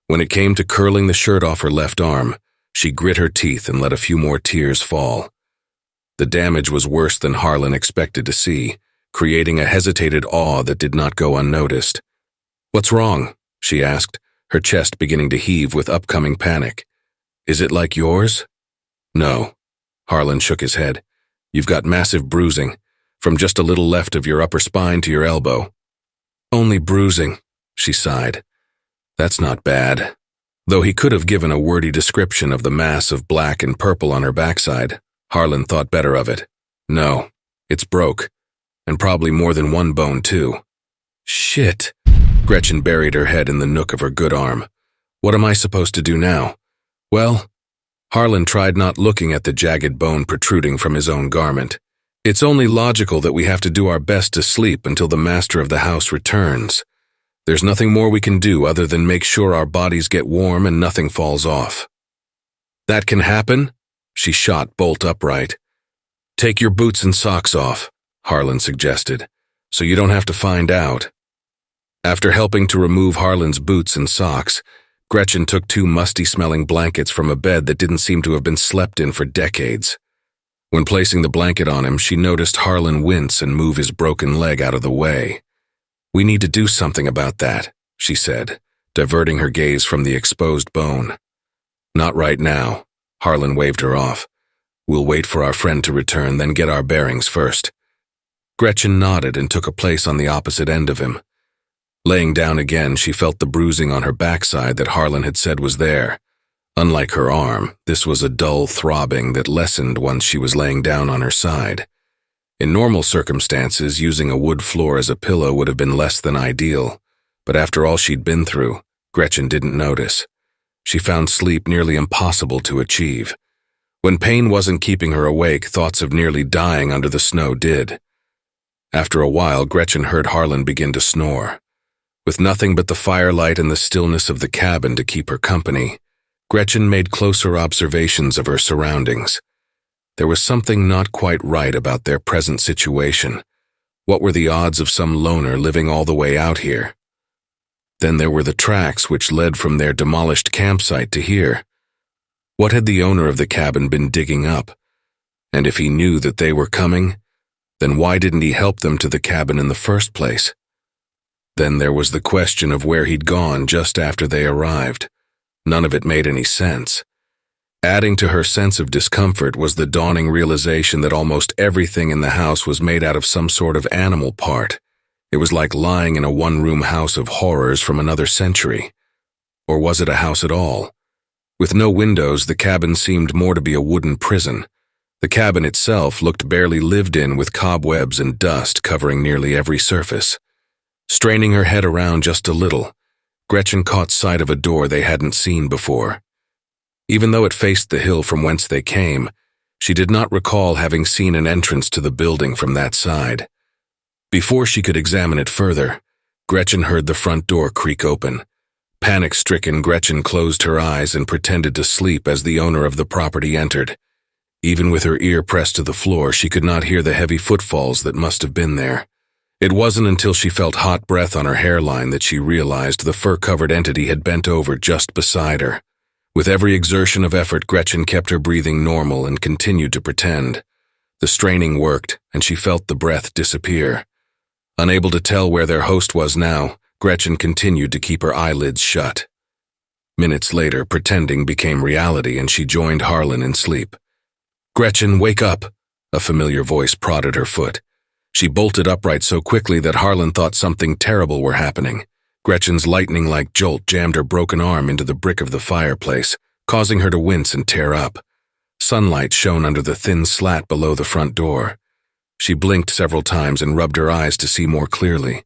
When it came to curling the shirt off her left arm, she grit her teeth and let a few more tears fall. The damage was worse than Harlan expected to see, creating a hesitated awe that did not go unnoticed. "What's wrong?" she asked, her chest beginning to heave with upcoming panic. "Is it like yours?" "No." Harlan shook his head. "You've got massive bruising, from just a little left of your upper spine to your elbow." "Only bruising," she sighed. "That's not bad." Though he could have given a wordy description of the mass of black and purple on her backside, Harlan thought better of it. "No, it's broke, and probably more than one bone too." "Shit." Gretchen buried her head in the nook of her good arm. "What am I supposed to do now?" "Well," Harlan tried not looking at the jagged bone protruding from his own garment. "It's only logical that we have to do our best to sleep until the master of the house returns. There's nothing more we can do other than make sure our bodies get warm and nothing falls off." "That can happen?" She shot bolt upright. "Take your boots and socks off," Harlan suggested, "so you don't have to find out." After helping to remove Harlan's boots and socks, Gretchen took 2 musty-smelling blankets from a bed that didn't seem to have been slept in for decades. When placing the blanket on him, she noticed Harlan wince and move his broken leg out of the way. "We need to do something about that," she said, diverting her gaze from the exposed bone. "Not right now," Harlan waved her off. "We'll wait for our friend to return, then get our bearings first." Gretchen nodded and took a place on the opposite end of him. Laying down again, she felt the bruising on her backside that Harlan had said was there. Unlike her arm, this was a dull throbbing that lessened once she was laying down on her side. In normal circumstances, using a wood floor as a pillow would have been less than ideal, but after all she'd been through, Gretchen didn't notice. She found sleep nearly impossible to achieve. When pain wasn't keeping her awake, thoughts of nearly dying under the snow did. After a while, Gretchen heard Harlan begin to snore. With nothing but the firelight and the stillness of the cabin to keep her company, Gretchen made closer observations of her surroundings. There was something not quite right about their present situation. What were the odds of some loner living all the way out here? Then there were the tracks which led from their demolished campsite to here. What had the owner of the cabin been digging up? And if he knew that they were coming, then why didn't he help them to the cabin in the first place? Then there was the question of where he'd gone just after they arrived. None of it made any sense. Adding to her sense of discomfort was the dawning realization that almost everything in the house was made out of some sort of animal part. It was like lying in a one-room house of horrors from another century. Or was it a house at all? With no windows, the cabin seemed more to be a wooden prison. The cabin itself looked barely lived in, with cobwebs and dust covering nearly every surface. Straining her head around just a little, Gretchen caught sight of a door they hadn't seen before. Even though it faced the hill from whence they came, she did not recall having seen an entrance to the building from that side. Before she could examine it further, Gretchen heard the front door creak open. Panic-stricken, Gretchen closed her eyes and pretended to sleep as the owner of the property entered. Even with her ear pressed to the floor, she could not hear the heavy footfalls that must have been there. It wasn't until she felt hot breath on her hairline that she realized the fur-covered entity had bent over just beside her. With every exertion of effort, Gretchen kept her breathing normal and continued to pretend. The straining worked, and she felt the breath disappear. Unable to tell where their host was now, Gretchen continued to keep her eyelids shut. Minutes later, pretending became reality, and she joined Harlan in sleep. "Gretchen, wake up!" A familiar voice prodded her foot. She bolted upright so quickly that Harlan thought something terrible were happening. Gretchen's lightning-like jolt jammed her broken arm into the brick of the fireplace, causing her to wince and tear up. Sunlight shone under the thin slat below the front door. She blinked several times and rubbed her eyes to see more clearly.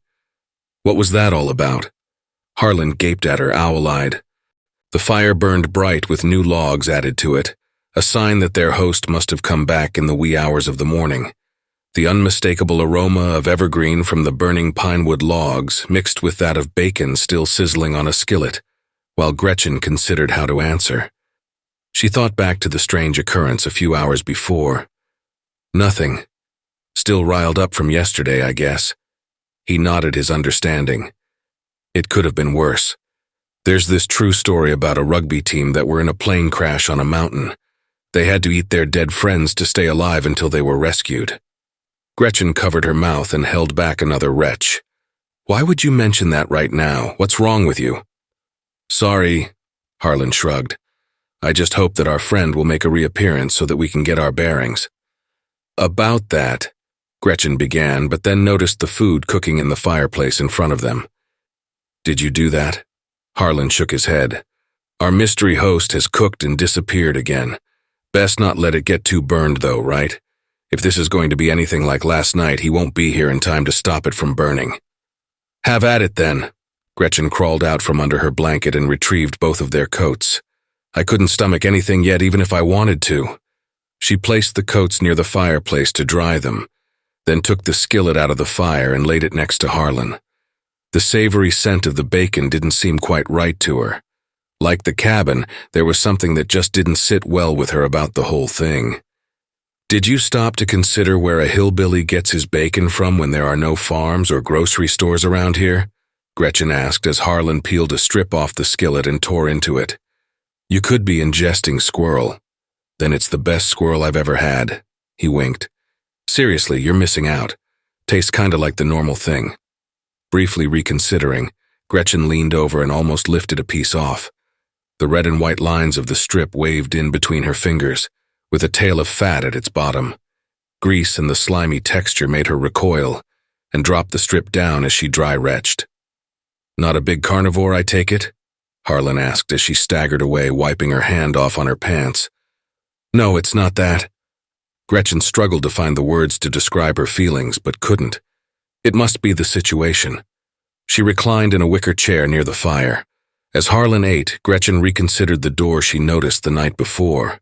What was that all about? Harlan gaped at her, owl-eyed. The fire burned bright with new logs added to it, a sign that their host must have come back in the wee hours of the morning. The unmistakable aroma of evergreen from the burning pinewood logs mixed with that of bacon still sizzling on a skillet, while Gretchen considered how to answer. She thought back to the strange occurrence a few hours before. Nothing. Still riled up from yesterday, I guess. He nodded his understanding. It could have been worse. There's this true story about a rugby team that were in a plane crash on a mountain. They had to eat their dead friends to stay alive until they were rescued. Gretchen covered her mouth and held back another retch. "Why would you mention that right now? What's wrong with you?" "Sorry," Harlan shrugged. "I just hope that our friend will make a reappearance so that we can get our bearings." "About that," Gretchen began, but then noticed the food cooking in the fireplace in front of them. "Did you do that?" Harlan shook his head. "Our mystery host has cooked and disappeared again. Best not let it get too burned though, right? If this is going to be anything like last night, he won't be here in time to stop it from burning." "Have at it then." Gretchen crawled out from under her blanket and retrieved both of their coats. "I couldn't stomach anything yet even if I wanted to." She placed the coats near the fireplace to dry them, then took the skillet out of the fire and laid it next to Harlan. The savory scent of the bacon didn't seem quite right to her. Like the cabin, there was something that just didn't sit well with her about the whole thing. "Did you stop to consider where a hillbilly gets his bacon from when there are no farms or grocery stores around here?" Gretchen asked as Harlan peeled a strip off the skillet and tore into it. "You could be ingesting squirrel. Then it's the best squirrel I've ever had." He winked. "Seriously, you're missing out. Tastes kinda like the normal thing." Briefly reconsidering, Gretchen leaned over and almost lifted a piece off. The red and white lines of the strip waved in between her fingers, with a tail of fat at its bottom. Grease and the slimy texture made her recoil, and drop the strip down as she dry-retched. "Not a big carnivore, I take it?" Harlan asked as she staggered away, wiping her hand off on her pants. "No, it's not that." Gretchen struggled to find the words to describe her feelings, but couldn't. It must be the situation. She reclined in a wicker chair near the fire. As Harlan ate, Gretchen reconsidered the door she noticed the night before.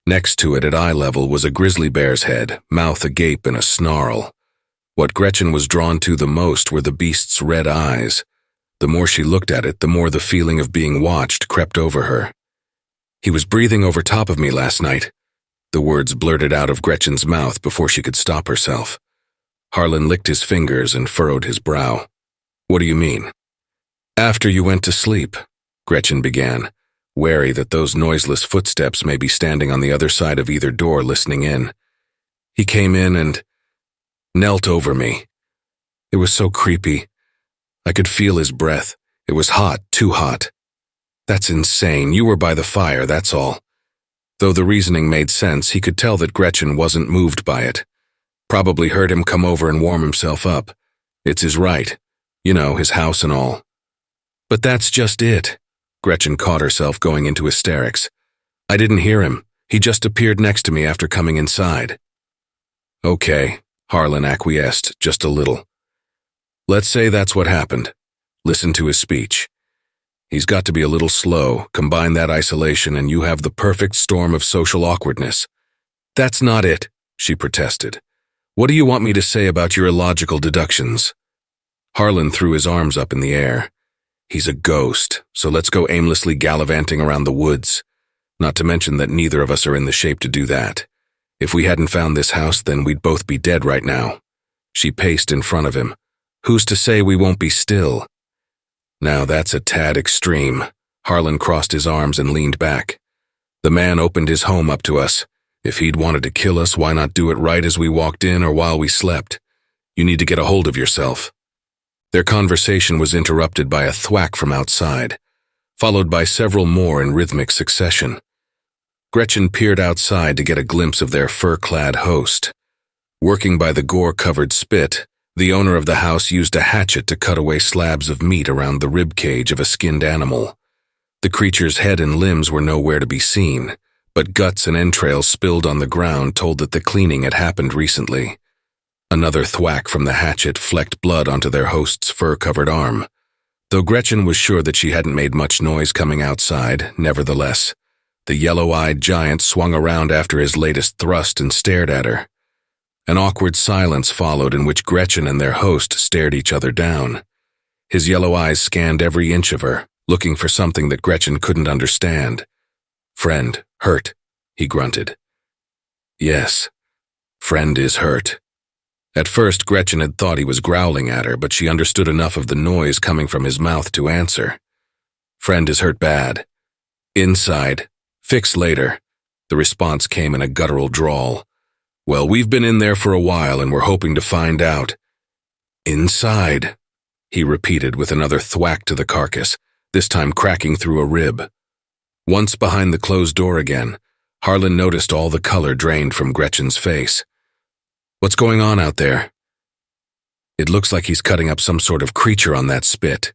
Next to it at eye level was a grizzly bear's head, mouth agape in a snarl. What Gretchen was drawn to the most were the beast's red eyes. The more she looked at it, the more the feeling of being watched crept over her. "He was breathing over top of me last night." The words blurted out of Gretchen's mouth before she could stop herself. Harlan licked his fingers and furrowed his brow. "What do you mean?" "After you went to sleep," Gretchen began, wary that those noiseless footsteps may be standing on the other side of either door listening in. "He came in and knelt over me. It was so creepy. I could feel his breath. It was hot, too hot." "That's insane. You were by the fire, that's all." Though the reasoning made sense, he could tell that Gretchen wasn't moved by it. Probably heard him come over and warm himself up. It's his right. You know, his house and all. "But that's just it." Gretchen caught herself going into hysterics. "I didn't hear him. He just appeared next to me after coming inside." "Okay," Harlan acquiesced just a little. "Let's say that's what happened. Listen to his speech. He's got to be a little slow. Combine that isolation and you have the perfect storm of social awkwardness." "That's not it," she protested. "What do you want me to say about your illogical deductions?" Harlan threw his arms up in the air. "He's a ghost, so let's go aimlessly gallivanting around the woods. Not to mention that neither of us are in the shape to do that. If we hadn't found this house, then we'd both be dead right now." She paced in front of him. "Who's to say we won't be still?" "Now that's a tad extreme." Harlan crossed his arms and leaned back. "The man opened his home up to us. If he'd wanted to kill us, why not do it right as we walked in or while we slept? You need to get a hold of yourself." Their conversation was interrupted by a thwack from outside, followed by several more in rhythmic succession. Gretchen peered outside to get a glimpse of their fur-clad host. Working by the gore-covered spit, the owner of the house used a hatchet to cut away slabs of meat around the rib cage of a skinned animal. The creature's head and limbs were nowhere to be seen, but guts and entrails spilled on the ground told that the cleaning had happened recently. Another thwack from the hatchet flecked blood onto their host's fur-covered arm. Though Gretchen was sure that she hadn't made much noise coming outside, nevertheless, the yellow-eyed giant swung around after his latest thrust and stared at her. An awkward silence followed in which Gretchen and their host stared each other down. His yellow eyes scanned every inch of her, looking for something that Gretchen couldn't understand. "Friend, hurt," he grunted. "Yes, friend is hurt." At first, Gretchen had thought he was growling at her, but she understood enough of the noise coming from his mouth to answer. "Friend is hurt bad. Inside. Fix later." The response came in a guttural drawl. Well, we've been in there for a while and we're hoping to find out. Inside, he repeated with another thwack to the carcass, this time cracking through a rib. Once behind the closed door again, Harlan noticed all the color drained from Gretchen's face. What's going on out there? It looks like he's cutting up some sort of creature on that spit.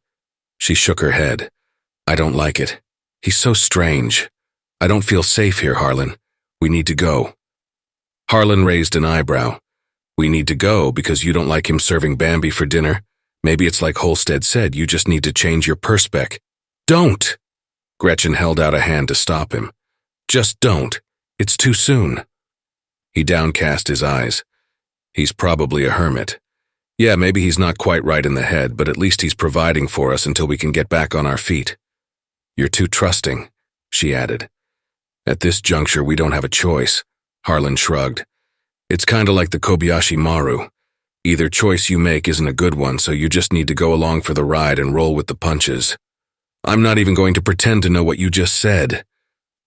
She shook her head. I don't like it. He's so strange. I don't feel safe here, Harlan. We need to go. Harlan raised an eyebrow. We need to go because you don't like him serving Bambi for dinner? Maybe it's like Holestead said, you just need to change your perspec. Don't! Gretchen held out a hand to stop him. Just don't. It's too soon. He downcast his eyes. He's probably a hermit. Yeah, maybe he's not quite right in the head, but at least he's providing for us until we can get back on our feet. You're too trusting, she added. At this juncture, we don't have a choice, Harlan shrugged. It's kinda like the Kobayashi Maru. Either choice you make isn't a good one, so you just need to go along for the ride and roll with the punches. I'm not even going to pretend to know what you just said.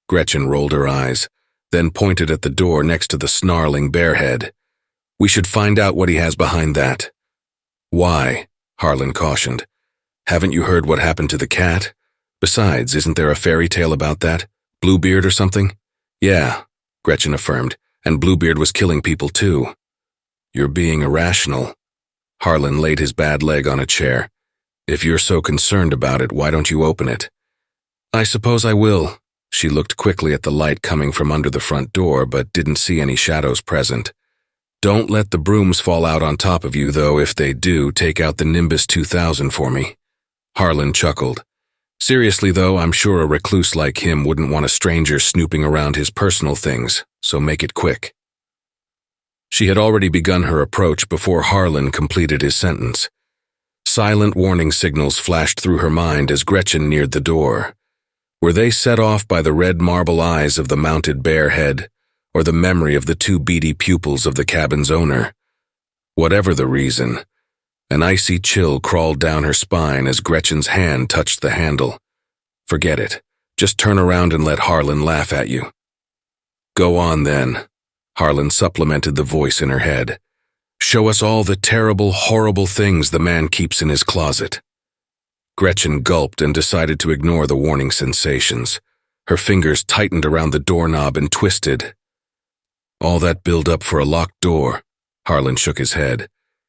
Gretchen rolled her eyes, then pointed at the door next to the snarling bearhead. We should find out what he has behind that. Why? Harlan cautioned. Haven't you heard what happened to the cat? Besides, isn't there a fairy tale about that? Bluebeard or something? Yeah, Gretchen affirmed, and Bluebeard was killing people too. You're being irrational. Harlan laid his bad leg on a chair. If you're so concerned about it, why don't you open it? I suppose I will. She looked quickly at the light coming from under the front door, but didn't see any shadows present. Don't let the brooms fall out on top of you, though. If they do, take out the Nimbus 2000 for me. Harlan chuckled. Seriously, though, I'm sure a recluse like him wouldn't want a stranger snooping around his personal things, so make it quick. She had already begun her approach before Harlan completed his sentence. Silent warning signals flashed through her mind as Gretchen neared the door. Were they set off by the red marble eyes of the mounted bear head, or the memory of the two beady pupils of the cabin's owner? Whatever the reason, an icy chill crawled down her spine as Gretchen's hand touched the handle. Forget it. Just turn around and let Harlan laugh at you. Go on then, Harlan supplemented the voice in her head. Show us all the terrible, horrible things the man keeps in his closet. Gretchen gulped and decided to ignore the warning sensations. Her fingers tightened around the doorknob and twisted. All that build-up for a locked door, Harlan shook his head.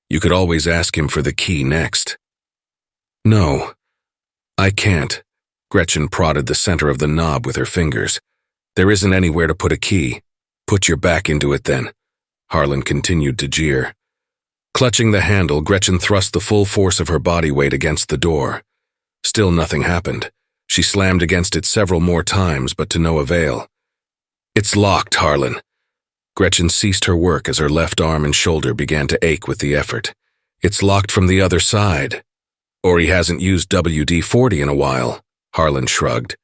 You could always ask him for the key next. No, I can't. Gretchen prodded the center of the knob with her fingers. There isn't anywhere to put a key. Put your back into it then. Harlan continued to jeer. Clutching the handle, Gretchen thrust the full force of her body weight against the door. Still nothing happened. She slammed against it several more times, but to no avail. It's locked, Harlan. Gretchen ceased her work as her left arm and shoulder began to ache with the effort. It's locked from the other side. Or he hasn't used WD-40 in a while, Harlan shrugged.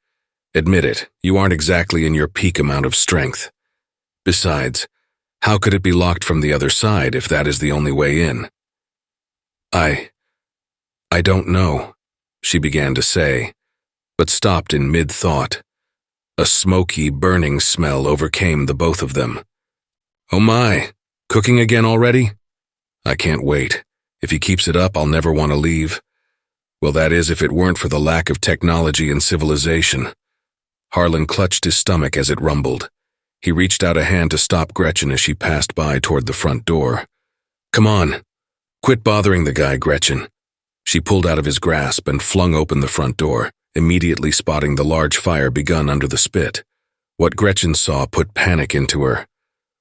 Admit it, you aren't exactly in your peak amount of strength. Besides, how could it be locked from the other side if that is the only way in? I don't know, she began to say, but stopped in mid-thought. A smoky, burning smell overcame the both of them. Oh my, cooking again already? I can't wait. If he keeps it up, I'll never want to leave. Well, that is if it weren't for the lack of technology and civilization. Harlan clutched his stomach as it rumbled. He reached out a hand to stop Gretchen as she passed by toward the front door. Come on. Quit bothering the guy, Gretchen. She pulled out of his grasp and flung open the front door, immediately spotting the large fire begun under the spit. What Gretchen saw put panic into her.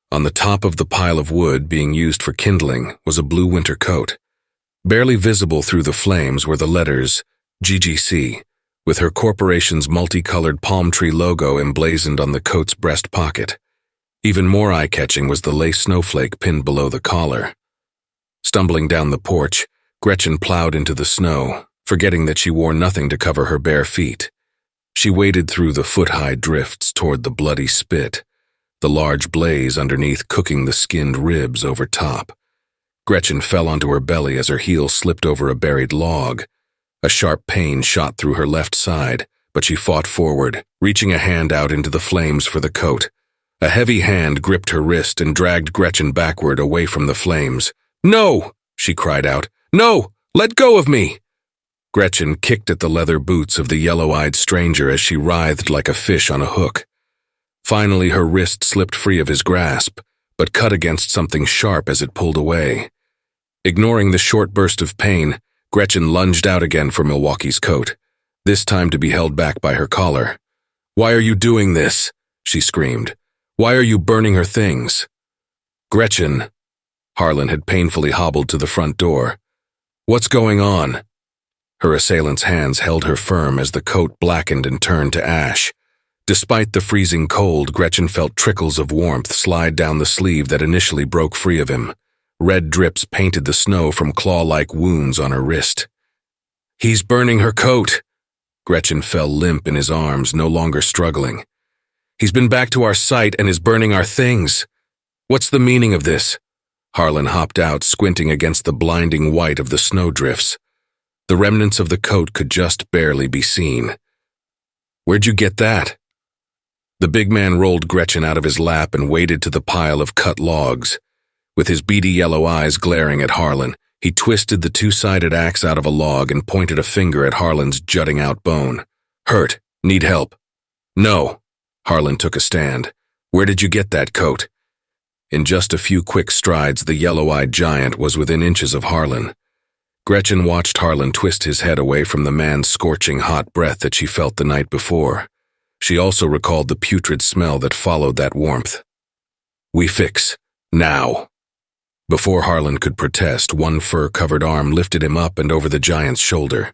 On the top of the pile of wood being used for kindling was a blue winter coat. Barely visible through the flames were the letters GGC, with her corporation's multicolored palm tree logo emblazoned on the coat's breast pocket. Even more eye-catching was the lace snowflake pinned below the collar. Stumbling down the porch, Gretchen plowed into the snow, forgetting that she wore nothing to cover her bare feet. She waded through the foot-high drifts toward the bloody spit, the large blaze underneath cooking the skinned ribs over top. Gretchen fell onto her belly as her heel slipped over a buried log. A sharp pain shot through her left side, but she fought forward, reaching a hand out into the flames for the coat. A heavy hand gripped her wrist and dragged Gretchen backward away from the flames. "No!" she cried out. "No! Let go of me!" Gretchen kicked at the leather boots of the yellow-eyed stranger as she writhed like a fish on a hook. Finally, her wrist slipped free of his grasp, but cut against something sharp as it pulled away. Ignoring the short burst of pain, Gretchen lunged out again for Milwaukee's coat, this time to be held back by her collar. "Why are you doing this?" she screamed. "Why are you burning her things?" "Gretchen." Harlan had painfully hobbled to the front door. "What's going on?" Her assailant's hands held her firm as the coat blackened and turned to ash. Despite the freezing cold, Gretchen felt trickles of warmth slide down the sleeve that initially broke free of him. Red drips painted the snow from claw-like wounds on her wrist. "He's burning her coat!" Gretchen fell limp in his arms, no longer struggling. "He's been back to our site and is burning our things. What's the meaning of this?" Harlan hopped out, squinting against the blinding white of the snowdrifts. The remnants of the coat could just barely be seen. "Where'd you get that?" The big man rolled Gretchen out of his lap and waded to the pile of cut logs. With his beady yellow eyes glaring at Harlan, he twisted the two-sided axe out of a log and pointed a finger at Harlan's jutting-out bone. "Hurt. Need help." "No." Harlan took a stand. "Where did you get that coat?" In just a few quick strides, the yellow-eyed giant was within inches of Harlan. Gretchen watched Harlan twist his head away from the man's scorching hot breath that she felt the night before. She also recalled the putrid smell that followed that warmth. "We fix. Now." Before Harlan could protest, one fur-covered arm lifted him up and over the giant's shoulder.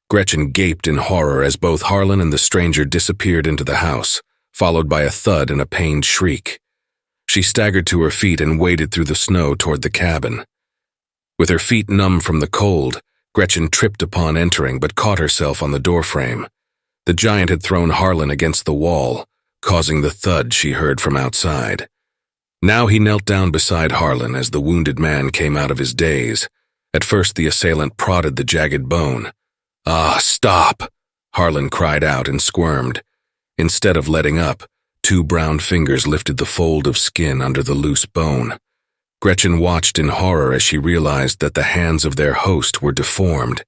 Gretchen gaped in horror as both Harlan and the stranger disappeared into the house, followed by a thud and a pained shriek. She staggered to her feet and waded through the snow toward the cabin. With her feet numb from the cold, Gretchen tripped upon entering but caught herself on the doorframe. The giant had thrown Harlan against the wall, causing the thud she heard from outside. Now he knelt down beside Harlan as the wounded man came out of his daze. At first the assailant prodded the jagged bone. "Ah, stop!" Harlan cried out and squirmed. Instead of letting up, two brown fingers lifted the fold of skin under the loose bone. Gretchen watched in horror as she realized that the hands of their host were deformed.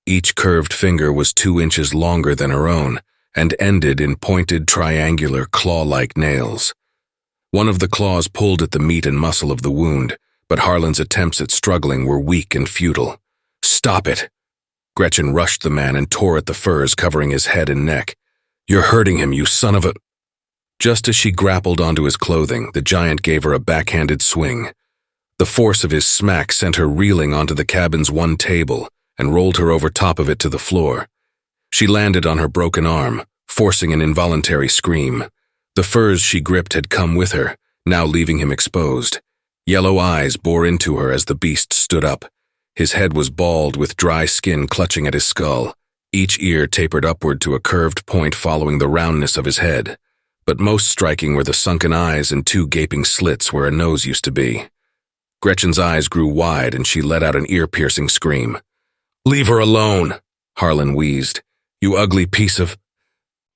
Each curved finger was 2 inches longer than her own and ended in pointed triangular claw-like nails. One of the claws pulled at the meat and muscle of the wound, but Harlan's attempts at struggling were weak and futile. "Stop it!" Gretchen rushed the man and tore at the furs covering his head and neck. "You're hurting him, you son of a—" Just as she grappled onto his clothing, the giant gave her a backhanded swing. The force of his smack sent her reeling onto the cabin's one table and rolled her over top of it to the floor. She landed on her broken arm, forcing an involuntary scream. The furs she gripped had come with her, now leaving him exposed. Yellow eyes bore into her as the beast stood up. His head was bald with dry skin clutching at his skull. Each ear tapered upward to a curved point following the roundness of his head. But most striking were the sunken eyes and 2 gaping slits where a nose used to be. Gretchen's eyes grew wide and she let out an ear-piercing scream. "Leave her alone," Harlan wheezed. "You ugly piece of—"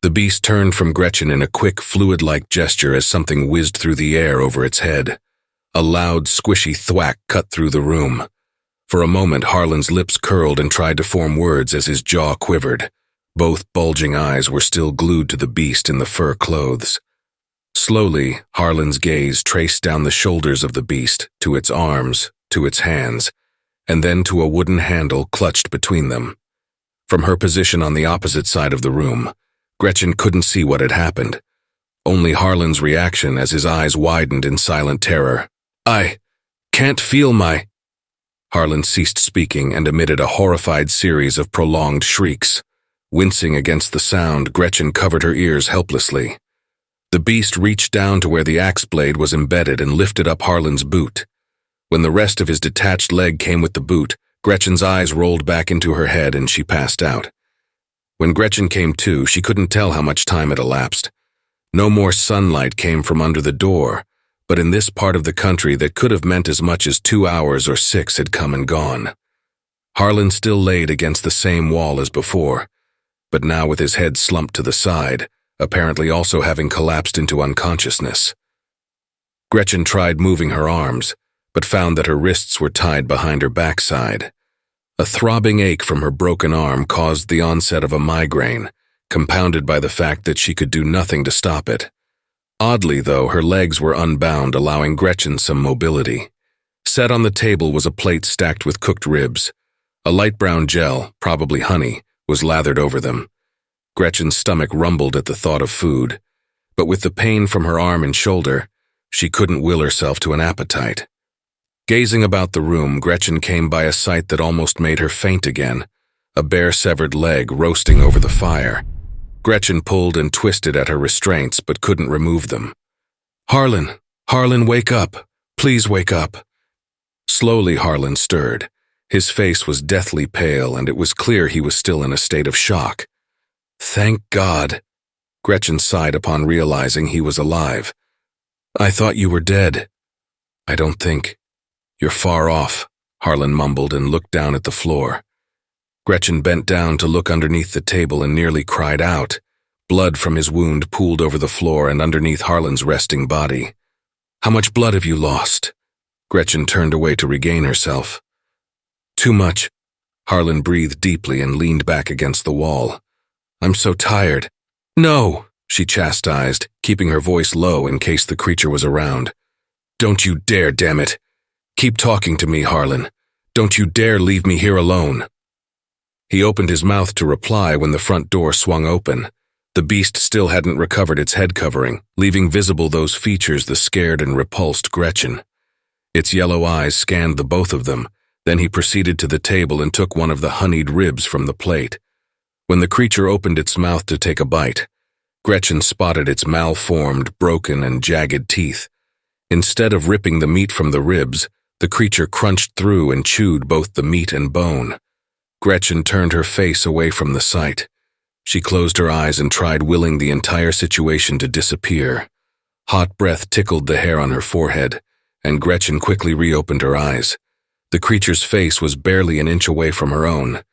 The beast turned from Gretchen in a quick, fluid-like gesture as something whizzed through the air over its head. A loud, squishy thwack cut through the room. For a moment, Harlan's lips curled and tried to form words as his jaw quivered. Both bulging eyes were still glued to the beast in the fur clothes. Slowly, Harlan's gaze traced down the shoulders of the beast, to its arms, to its hands, and then to a wooden handle clutched between them. From her position on the opposite side of the room, Gretchen couldn't see what had happened. Only Harlan's reaction as his eyes widened in silent terror. "I can't feel my—" Harlan ceased speaking and emitted a horrified series of prolonged shrieks. Wincing against the sound, Gretchen covered her ears helplessly. The beast reached down to where the axe blade was embedded and lifted up Harlan's boot. When the rest of his detached leg came with the boot, Gretchen's eyes rolled back into her head and she passed out. When Gretchen came to, she couldn't tell how much time had elapsed. No more sunlight came from under the door, but in this part of the country that could have meant as much as 2 hours or 6 had come and gone. Harlan still laid against the same wall as before, but now with his head slumped to the side, apparently also having collapsed into unconsciousness. Gretchen tried moving her arms, but found that her wrists were tied behind her backside. A throbbing ache from her broken arm caused the onset of a migraine, compounded by the fact that she could do nothing to stop it. Oddly, though, her legs were unbound, allowing Gretchen some mobility. Set on the table was a plate stacked with cooked ribs. A light brown gel, probably honey, was lathered over them. Gretchen's stomach rumbled at the thought of food, but with the pain from her arm and shoulder, she couldn't will herself to an appetite. Gazing about the room, Gretchen came by a sight that almost made her faint again, a bare severed leg roasting over the fire. Gretchen pulled and twisted at her restraints but couldn't remove them. "Harlan! Harlan, wake up! Please wake up!" Slowly Harlan stirred. His face was deathly pale, and it was clear he was still in a state of shock. "Thank God!" Gretchen sighed upon realizing he was alive. "I thought you were dead." "I don't think. You're far off," Harlan mumbled and looked down at the floor. Gretchen bent down to look underneath the table and nearly cried out. Blood from his wound pooled over the floor and underneath Harlan's resting body. "How much blood have you lost?" Gretchen turned away to regain herself. "Too much." Harlan breathed deeply and leaned back against the wall. "I'm so tired." "No," she chastised, keeping her voice low in case the creature was around. "Don't you dare, damn it. Keep talking to me, Harlan. Don't you dare leave me here alone." He opened his mouth to reply when the front door swung open. The beast still hadn't recovered its head covering, leaving visible those features that scared and repulsed Gretchen. Its yellow eyes scanned the both of them, then he proceeded to the table and took one of the honeyed ribs from the plate. When the creature opened its mouth to take a bite, Gretchen spotted its malformed, broken, and jagged teeth. Instead of ripping the meat from the ribs, the creature crunched through and chewed both the meat and bone. Gretchen turned her face away from the sight. She closed her eyes and tried willing the entire situation to disappear. Hot breath tickled the hair on her forehead, and Gretchen quickly reopened her eyes. The creature's face was barely an inch away from her own.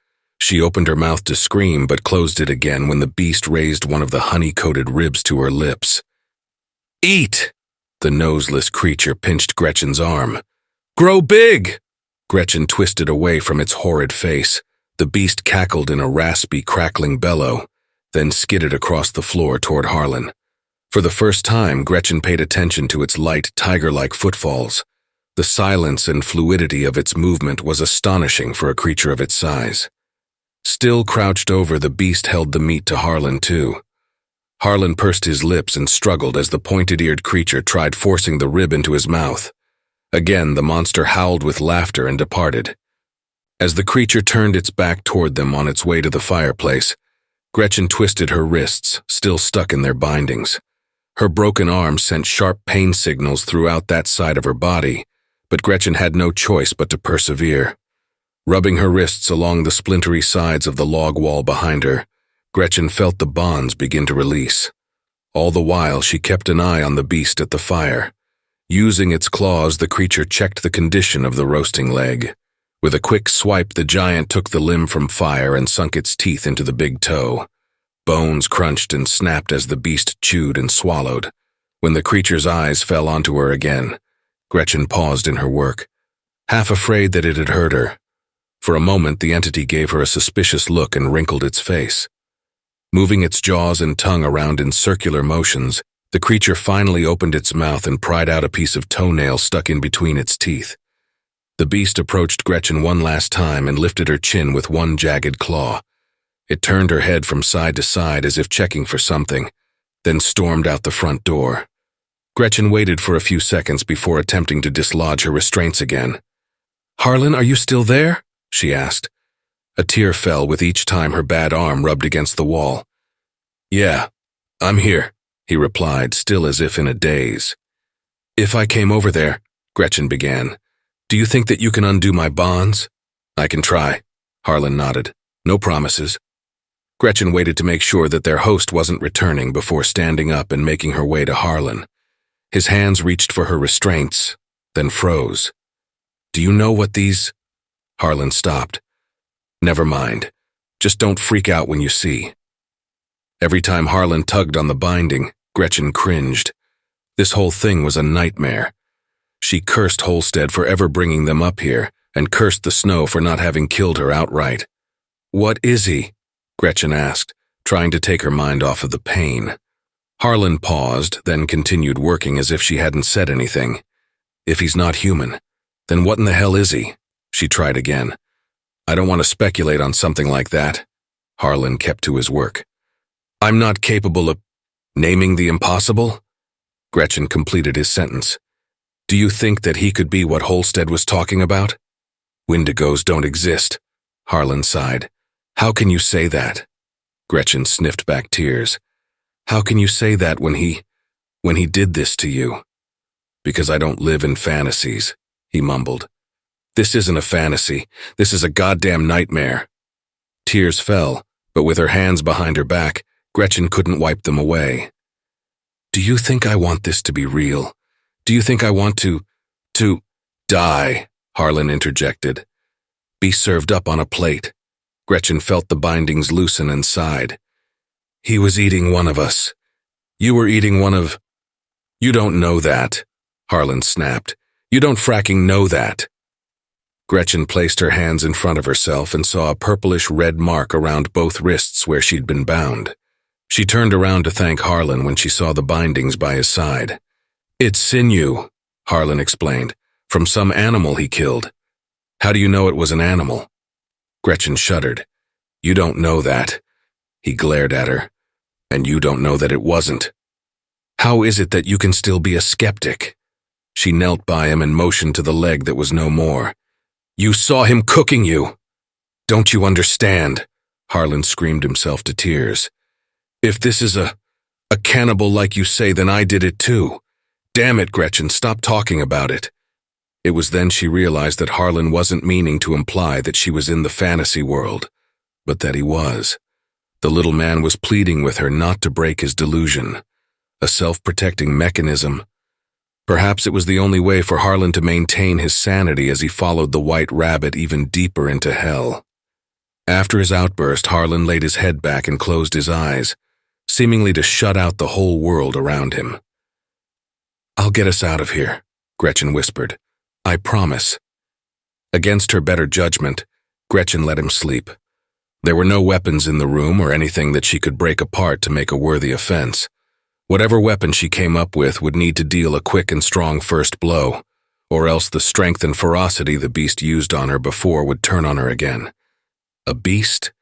She opened her mouth to scream but closed it again when the beast raised one of the honey-coated ribs to her lips. "Eat!" The noseless creature pinched Gretchen's arm. "Grow big!" Gretchen twisted away from its horrid face. The beast cackled in a raspy, crackling bellow, then skidded across the floor toward Harlan. For the first time, Gretchen paid attention to its light, tiger-like footfalls. The silence and fluidity of its movement was astonishing for a creature of its size. Still crouched over, the beast held the meat to Harlan, too. Harlan pursed his lips and struggled as the pointed-eared creature tried forcing the rib into his mouth. Again, the monster howled with laughter and departed. As the creature turned its back toward them on its way to the fireplace, Gretchen twisted her wrists, still stuck in their bindings. Her broken arm sent sharp pain signals throughout that side of her body, but Gretchen had no choice but to persevere. Rubbing her wrists along the splintery sides of the log wall behind her, Gretchen felt the bonds begin to release. All the while, she kept an eye on the beast at the fire. Using its claws, the creature checked the condition of the roasting leg. With a quick swipe, the giant took the limb from fire and sunk its teeth into the big toe. Bones crunched and snapped as the beast chewed and swallowed. When the creature's eyes fell onto her again, Gretchen paused in her work, half afraid that it had hurt her. For a moment, the entity gave her a suspicious look and wrinkled its face. Moving its jaws and tongue around in circular motions, the creature finally opened its mouth and pried out a piece of toenail stuck in between its teeth. The beast approached Gretchen one last time and lifted her chin with one jagged claw. It turned her head from side to side as if checking for something, then stormed out the front door. Gretchen waited for a few seconds before attempting to dislodge her restraints again. "Harlan, are you still there?" she asked. A tear fell with each time her bad arm rubbed against the wall. "Yeah, I'm here," he replied, still as if in a daze. "If I came over there," Gretchen began, "do you think that you can undo my bonds?" "I can try," Harlan nodded. "No promises." Gretchen waited to make sure that their host wasn't returning before standing up and making her way to Harlan. His hands reached for her restraints, then froze. "Do you know what these—" Harlan stopped. "Never mind. Just don't freak out when you see." Every time Harlan tugged on the binding, Gretchen cringed. This whole thing was a nightmare. She cursed Holestead for ever bringing them up here, and cursed the snow for not having killed her outright. "What is he?" Gretchen asked, trying to take her mind off of the pain. Harlan paused, then continued working as if she hadn't said anything. "If he's not human, then what in the hell is he?" She tried again. "I don't want to speculate on something like that." Harlan kept to his work. "I'm not capable of naming the impossible?" Gretchen completed his sentence. "Do you think that he could be what Holestead was talking about?" "Wendigos don't exist," Harlan sighed. "How can you say that?" Gretchen sniffed back tears. "How can you say that when he did this to you?" "Because I don't live in fantasies," he mumbled. "This isn't a fantasy. This is a goddamn nightmare." Tears fell, but with her hands behind her back, Gretchen couldn't wipe them away. "Do you think I want this to be real? Do you think I want to die?" Harlan interjected. "Be served up on a plate." Gretchen felt the bindings loosen and sighed. "He was eating one of us. You were eating one of—" "You don't know that," Harlan snapped. "You don't fracking know that." Gretchen placed her hands in front of herself and saw a purplish red mark around both wrists where she'd been bound. She turned around to thank Harlan when she saw the bindings by his side. "It's sinew," Harlan explained, "from some animal he killed." "How do you know it was an animal?" Gretchen shuddered. "You don't know that." He glared at her. "And you don't know that it wasn't. How is it that you can still be a skeptic?" She knelt by him and motioned to the leg that was no more. "You saw him cooking you!" "Don't you understand?" Harlan screamed himself to tears. "If this is a cannibal like you say, then I did it too. Damn it, Gretchen, stop talking about it." It was then she realized that Harlan wasn't meaning to imply that she was in the fantasy world, but that he was. The little man was pleading with her not to break his delusion, a self-protecting mechanism. Perhaps it was the only way for Harlan to maintain his sanity as he followed the white rabbit even deeper into hell. After his outburst, Harlan laid his head back and closed his eyes, seemingly to shut out the whole world around him. "I'll get us out of here," Gretchen whispered. "I promise." Against her better judgment, Gretchen let him sleep. There were no weapons in the room or anything that she could break apart to make a worthy offense. Whatever weapon she came up with would need to deal a quick and strong first blow, or else the strength and ferocity the beast used on her before would turn on her again. A beast?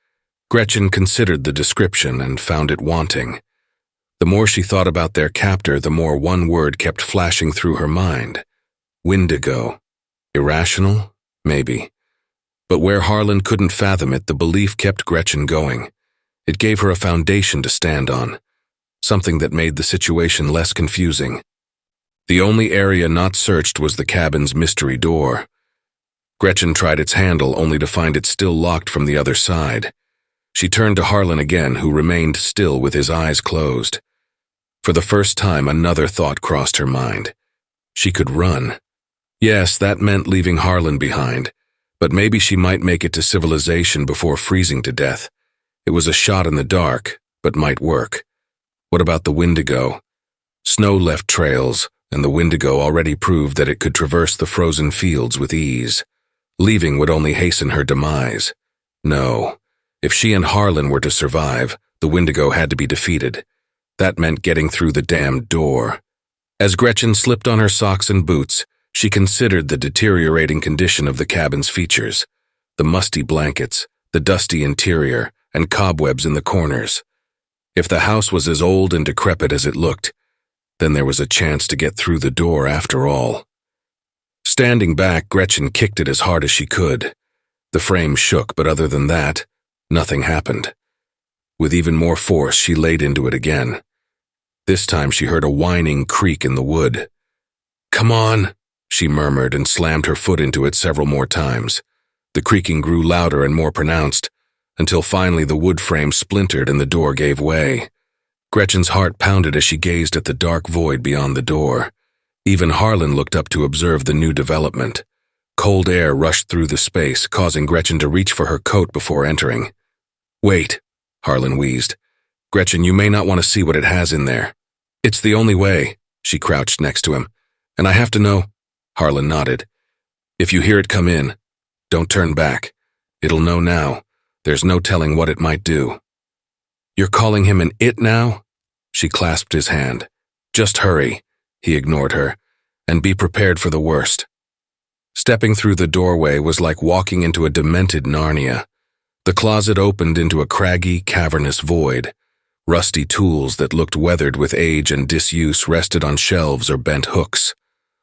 Gretchen considered the description and found it wanting. The more she thought about their captor, the more one word kept flashing through her mind. Windego. Irrational? Maybe. But where Harlan couldn't fathom it, the belief kept Gretchen going. It gave her a foundation to stand on, something that made the situation less confusing. The only area not searched was the cabin's mystery door. Gretchen tried its handle only to find it still locked from the other side. She turned to Harlan again, who remained still with his eyes closed. For the first time, another thought crossed her mind. She could run. Yes, that meant leaving Harlan behind, but maybe she might make it to civilization before freezing to death. It was a shot in the dark, but might work. What about the Windego? Snow left trails, and the Windego already proved that it could traverse the frozen fields with ease. Leaving would only hasten her demise. No, if she and Harlan were to survive, the Windego had to be defeated. That meant getting through the damned door. As Gretchen slipped on her socks and boots, she considered the deteriorating condition of the cabin's features, the musty blankets, the dusty interior, and cobwebs in the corners. If the house was as old and decrepit as it looked, then there was a chance to get through the door after all. Standing back, Gretchen kicked it as hard as she could. The frame shook, but other than that, nothing happened. With even more force, she laid into it again. This time she heard a whining creak in the wood. "Come on," she murmured and slammed her foot into it several more times. The creaking grew louder and more pronounced, until finally the wood frame splintered and the door gave way. Gretchen's heart pounded as she gazed at the dark void beyond the door. Even Harlan looked up to observe the new development. Cold air rushed through the space, causing Gretchen to reach for her coat before entering. "Wait," Harlan wheezed. "Gretchen, you may not want to see what it has in there." "It's the only way," She crouched next to him. "And I have to know—" Harlan nodded. "If you hear it come in, don't turn back. It'll know now. There's no telling what it might do." "You're calling him an it now?" She clasped his hand. "Just hurry," he ignored her, "and be prepared for the worst." Stepping through the doorway was like walking into a demented Narnia. The closet opened into a craggy, cavernous void. Rusty tools that looked weathered with age and disuse rested on shelves or bent hooks.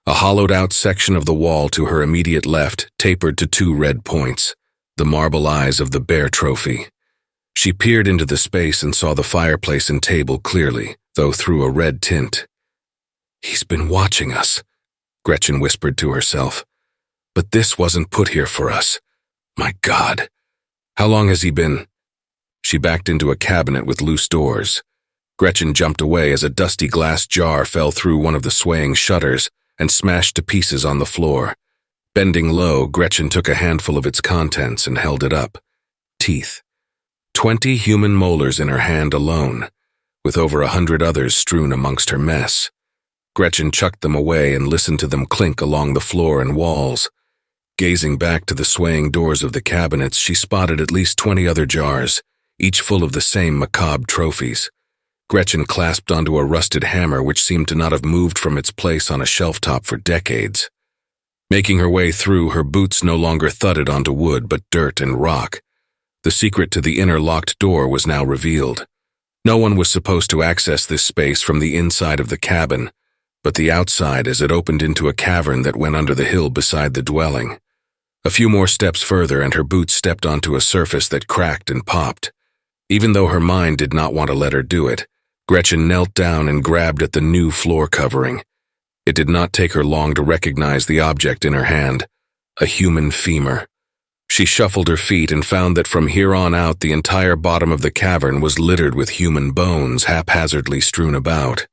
A hollowed-out section of the wall to her immediate left tapered to 2 red points, the marble eyes of the bear trophy. She peered into the space and saw the fireplace and table clearly, though through a red tint. "He's been watching us," Gretchen whispered to herself. "But this wasn't put here for us. My God. How long has he been—" She backed into a cabinet with loose doors. Gretchen jumped away as a dusty glass jar fell through one of the swaying shutters and smashed to pieces on the floor. Bending low, Gretchen took a handful of its contents and held it up. Teeth. 20 human molars in her hand alone, with over 100 others strewn amongst her mess. Gretchen chucked them away and listened to them clink along the floor and walls. Gazing back to the swaying doors of the cabinets, she spotted at least 20 other jars, each full of the same macabre trophies. Gretchen clasped onto a rusted hammer which seemed to not have moved from its place on a shelf top for decades. Making her way through, her boots no longer thudded onto wood but dirt and rock. The secret to the inner locked door was now revealed. No one was supposed to access this space from the inside of the cabin, but the outside as it opened into a cavern that went under the hill beside the dwelling. A few more steps further and her boots stepped onto a surface that cracked and popped. Even though her mind did not want to let her do it, Gretchen knelt down and grabbed at the new floor covering. It did not take her long to recognize the object in her hand, a human femur. She shuffled her feet and found that from here on out the entire bottom of the cavern was littered with human bones haphazardly strewn about.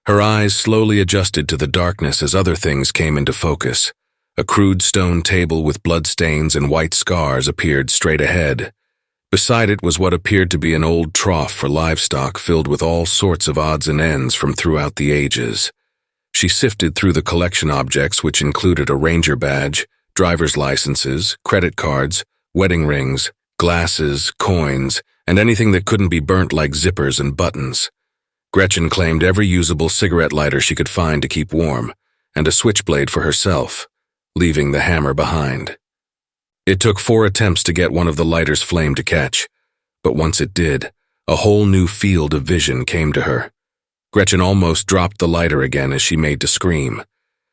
Her eyes slowly adjusted to the darkness as other things came into focus. A crude stone table with bloodstains and white scars appeared straight ahead. Beside it was what appeared to be an old trough for livestock filled with all sorts of odds and ends from throughout the ages. She sifted through the collection objects, which included a ranger badge, driver's licenses, credit cards, wedding rings, glasses, coins, and anything that couldn't be burnt like zippers and buttons. Gretchen claimed every usable cigarette lighter she could find to keep warm, and a switchblade for herself, leaving the hammer behind. It took 4 attempts to get one of the lighter's flame to catch, but once it did, a whole new field of vision came to her. Gretchen almost dropped the lighter again as she made to scream.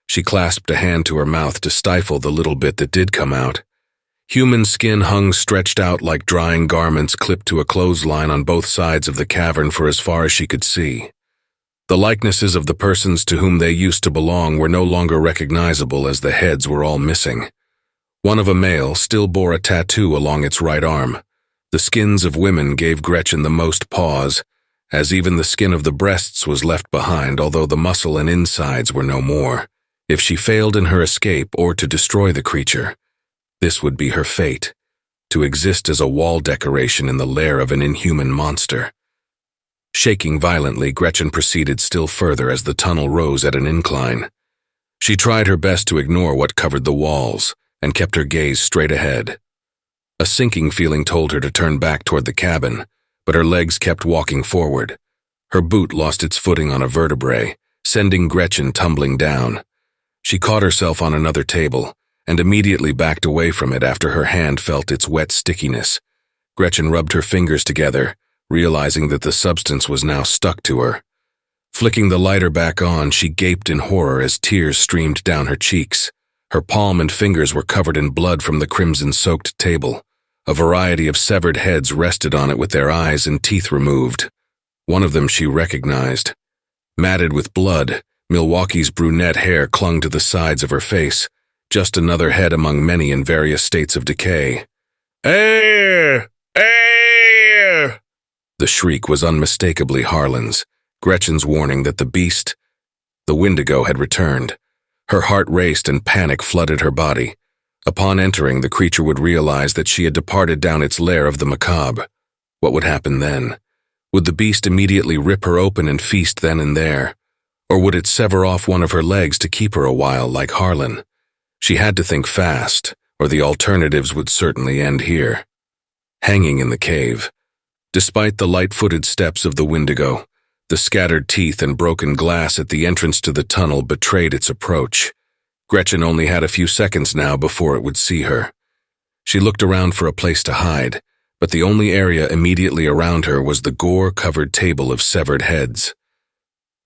She clasped a hand to her mouth to stifle the little bit that did come out. Human skin hung stretched out like drying garments clipped to a clothesline on both sides of the cavern for as far as she could see. The likenesses of the persons to whom they used to belong were no longer recognizable as the heads were all missing. One of a male still bore a tattoo along its right arm. The skins of women gave Gretchen the most pause, as even the skin of the breasts was left behind, although the muscle and insides were no more. If she failed in her escape or to destroy the creature, this would be her fate, to exist as a wall decoration in the lair of an inhuman monster. Shaking violently, Gretchen proceeded still further as the tunnel rose at an incline. She tried her best to ignore what covered the walls and kept her gaze straight ahead. A sinking feeling told her to turn back toward the cabin, but her legs kept walking forward. Her boot lost its footing on a vertebrae, sending Gretchen tumbling down. She caught herself on another table and immediately backed away from it after her hand felt its wet stickiness. Gretchen rubbed her fingers together, realizing that the substance was now stuck to her. Flicking the lighter back on, she gaped in horror as tears streamed down her cheeks. Her palm and fingers were covered in blood from the crimson-soaked table. A variety of severed heads rested on it with their eyes and teeth removed. One of them she recognized. Matted with blood, Milwaukee's brunette hair clung to the sides of her face, just another head among many in various states of decay. "Air! Air!" The shriek was unmistakably Harlan's, Gretchen's warning that the beast, the Wendigo, had returned. Her heart raced and panic flooded her body. Upon entering, the creature would realize that she had departed down its lair of the macabre. What would happen then? Would the beast immediately rip her open and feast then and there? Or would it sever off one of her legs to keep her a while like Harlan? She had to think fast, or the alternatives would certainly end here. Hanging in the cave. Despite the light-footed steps of the Wendigo, the scattered teeth and broken glass at the entrance to the tunnel betrayed its approach. Gretchen only had a few seconds now before it would see her. She looked around for a place to hide, but the only area immediately around her was the gore-covered table of severed heads.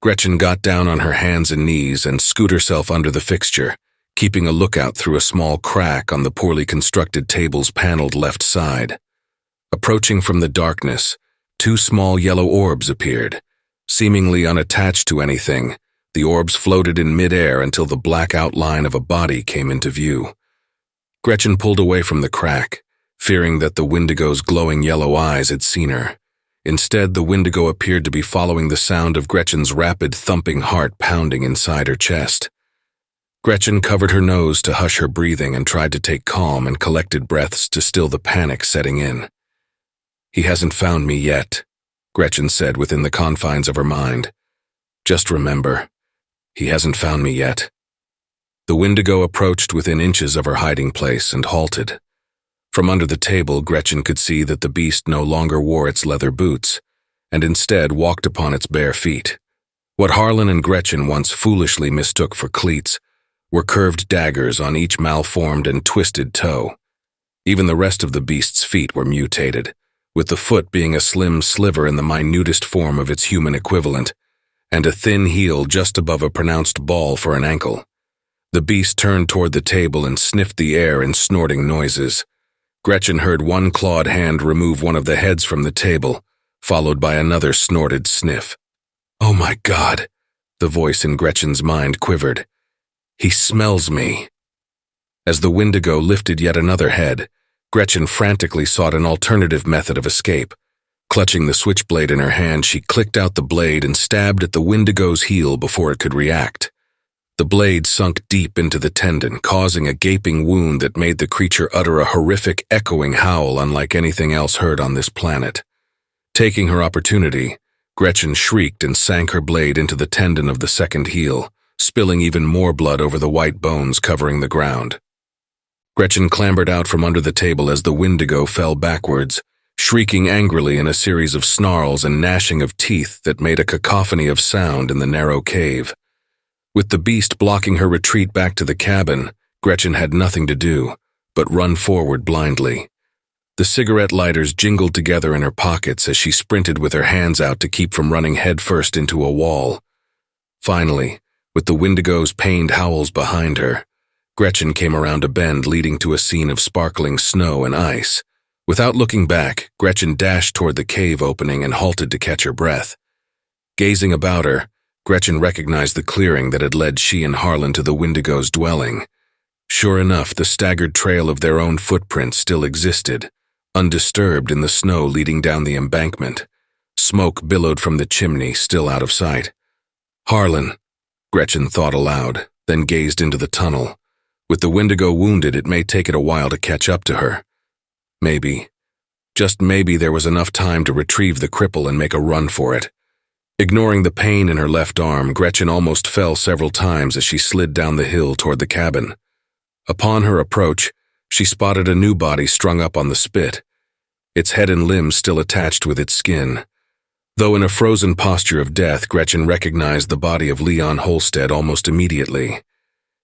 Gretchen got down on her hands and knees and scooped herself under the fixture, keeping a lookout through a small crack on the poorly constructed table's paneled left side. Approaching from the darkness, two small yellow orbs appeared. Seemingly unattached to anything, the orbs floated in midair until the black outline of a body came into view. Gretchen pulled away from the crack, fearing that the Wendigo's glowing yellow eyes had seen her. Instead, the Wendigo appeared to be following the sound of Gretchen's rapid thumping heart pounding inside her chest. Gretchen covered her nose to hush her breathing and tried to take calm and collected breaths to still the panic setting in. "He hasn't found me yet," Gretchen said within the confines of her mind. "Just remember, he hasn't found me yet." The Wendigo approached within inches of her hiding place and halted. From under the table, Gretchen could see that the beast no longer wore its leather boots, and instead walked upon its bare feet. What Harlan and Gretchen once foolishly mistook for cleats were curved daggers on each malformed and twisted toe. Even the rest of the beast's feet were mutated, with the foot being a slim sliver in the minutest form of its human equivalent, and a thin heel just above a pronounced ball for an ankle. The beast turned toward the table and sniffed the air in snorting noises. Gretchen heard one clawed hand remove one of the heads from the table, followed by another snorted sniff. "Oh my God," the voice in Gretchen's mind quivered. "He smells me." As the Wendigo lifted yet another head, Gretchen frantically sought an alternative method of escape. Clutching the switchblade in her hand, she clicked out the blade and stabbed at the Wendigo's heel before it could react. The blade sunk deep into the tendon, causing a gaping wound that made the creature utter a horrific, echoing howl unlike anything else heard on this planet. Taking her opportunity, Gretchen shrieked and sank her blade into the tendon of the second heel, spilling even more blood over the white bones covering the ground. Gretchen clambered out from under the table as the Wendigo fell backwards, shrieking angrily in a series of snarls and gnashing of teeth that made a cacophony of sound in the narrow cave. With the beast blocking her retreat back to the cabin, Gretchen had nothing to do but run forward blindly. The cigarette lighters jingled together in her pockets as she sprinted with her hands out to keep from running headfirst into a wall. Finally, with the Wendigo's pained howls behind her, Gretchen came around a bend leading to a scene of sparkling snow and ice. Without looking back, Gretchen dashed toward the cave opening and halted to catch her breath. Gazing about her, Gretchen recognized the clearing that had led she and Harlan to the Wendigo's dwelling. Sure enough, the staggered trail of their own footprints still existed, undisturbed in the snow leading down the embankment. Smoke billowed from the chimney, still out of sight. "Harlan," Gretchen thought aloud, then gazed into the tunnel. With the Wendigo wounded, it may take it a while to catch up to her. Maybe, just maybe, there was enough time to retrieve the cripple and make a run for it. Ignoring the pain in her left arm, Gretchen almost fell several times as she slid down the hill toward the cabin. Upon her approach, she spotted a new body strung up on the spit, its head and limbs still attached with its skin. Though in a frozen posture of death, Gretchen recognized the body of Leon Holestead almost immediately.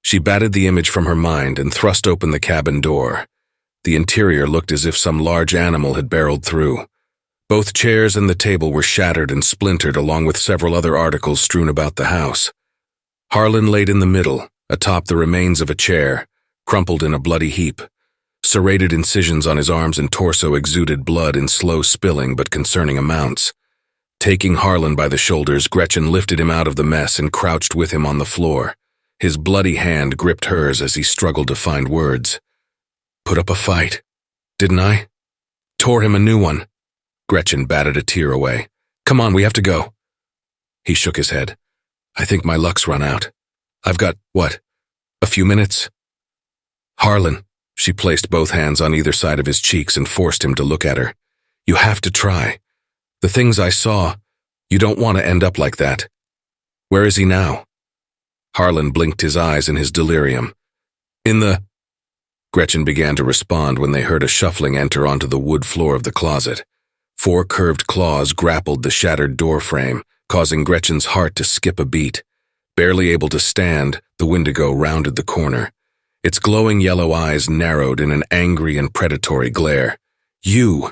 She batted the image from her mind and thrust open the cabin door. The interior looked as if some large animal had barreled through. Both chairs and the table were shattered and splintered, along with several other articles strewn about the house. Harlan laid in the middle, atop the remains of a chair, crumpled in a bloody heap. Serrated incisions on his arms and torso exuded blood in slow spilling but concerning amounts. Taking Harlan by the shoulders, Gretchen lifted him out of the mess and crouched with him on the floor. His bloody hand gripped hers as he struggled to find words. "Put up a fight, didn't I? Tore him a new one." Gretchen batted a tear away. "Come on, we have to go." He shook his head. "I think my luck's run out. I've got, what, a few minutes?" "Harlan," she placed both hands on either side of his cheeks and forced him to look at her. "You have to try. The things I saw, you don't want to end up like that." Where is he now? Harlan blinked his eyes in his delirium. In the... Gretchen began to respond when they heard a shuffling enter onto the wood floor of the closet. 4 curved claws grappled the shattered door frame, causing Gretchen's heart to skip a beat. Barely able to stand, the Wendigo rounded the corner. Its glowing yellow eyes narrowed in an angry and predatory glare. You!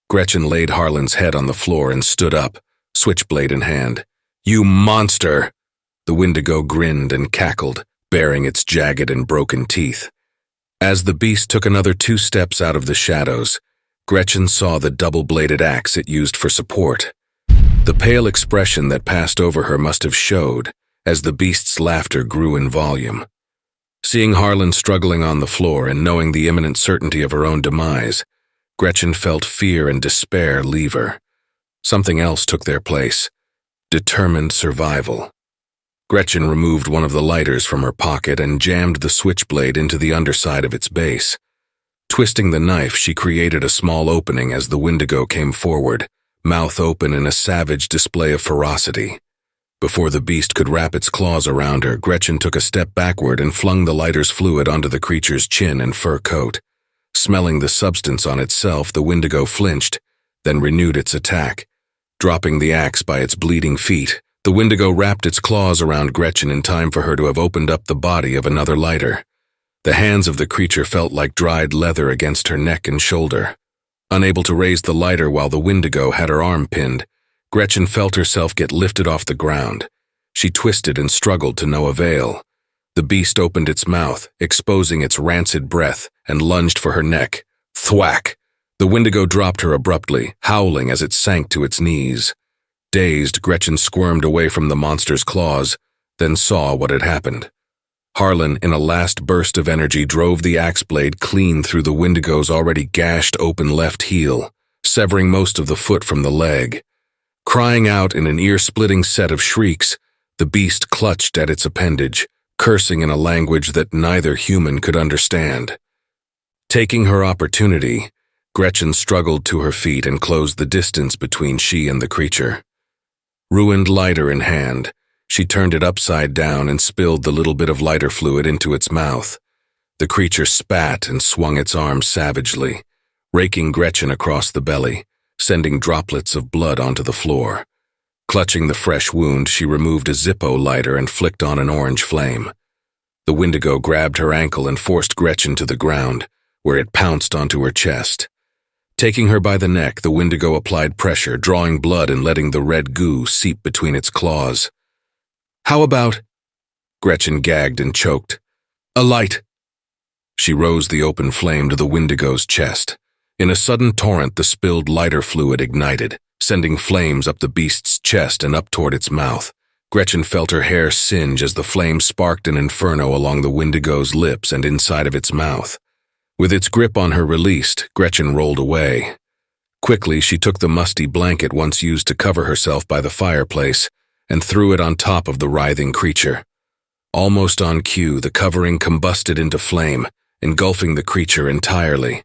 Gretchen laid Harlan's head on the floor and stood up, switchblade in hand. You monster! The Wendigo grinned and cackled, baring its jagged and broken teeth. As the beast took another 2 steps out of the shadows, Gretchen saw the double-bladed axe it used for support. The pale expression that passed over her must have showed, as the beast's laughter grew in volume. Seeing Harlan struggling on the floor and knowing the imminent certainty of her own demise, Gretchen felt fear and despair leave her. Something else took their place: determined survival. Gretchen removed one of the lighters from her pocket and jammed the switchblade into the underside of its base. Twisting the knife, she created a small opening as the Wendigo came forward, mouth open in a savage display of ferocity. Before the beast could wrap its claws around her, Gretchen took a step backward and flung the lighter's fluid onto the creature's chin and fur coat. Smelling the substance on itself, the Wendigo flinched, then renewed its attack. Dropping the axe by its bleeding feet, the Wendigo wrapped its claws around Gretchen in time for her to have opened up the body of another lighter. The hands of the creature felt like dried leather against her neck and shoulder. Unable to raise the lighter while the Wendigo had her arm pinned, Gretchen felt herself get lifted off the ground. She twisted and struggled to no avail. The beast opened its mouth, exposing its rancid breath, and lunged for her neck. Thwack! The Wendigo dropped her abruptly, howling as it sank to its knees. Dazed, Gretchen squirmed away from the monster's claws, then saw what had happened. Harlan, in a last burst of energy, drove the axe blade clean through the Wendigo's already gashed open left heel, severing most of the foot from the leg. Crying out in an ear-splitting set of shrieks, the beast clutched at its appendage, cursing in a language that neither human could understand. Taking her opportunity, Gretchen struggled to her feet and closed the distance between she and the creature. Ruined lighter in hand, she turned it upside down and spilled the little bit of lighter fluid into its mouth. The creature spat and swung its arms savagely, raking Gretchen across the belly, sending droplets of blood onto the floor. Clutching the fresh wound, she removed a Zippo lighter and flicked on an orange flame. The Wendigo grabbed her ankle and forced Gretchen to the ground, where it pounced onto her chest. Taking her by the neck, the Wendigo applied pressure, drawing blood and letting the red goo seep between its claws. How about... Gretchen gagged and choked. A light! She rose the open flame to the Wendigo's chest. In a sudden torrent, the spilled lighter fluid ignited, sending flames up the beast's chest and up toward its mouth. Gretchen felt her hair singe as the flame sparked an inferno along the Wendigo's lips and inside of its mouth. With its grip on her released, Gretchen rolled away. Quickly, she took the musty blanket once used to cover herself by the fireplace and threw it on top of the writhing creature. Almost on cue, the covering combusted into flame, engulfing the creature entirely.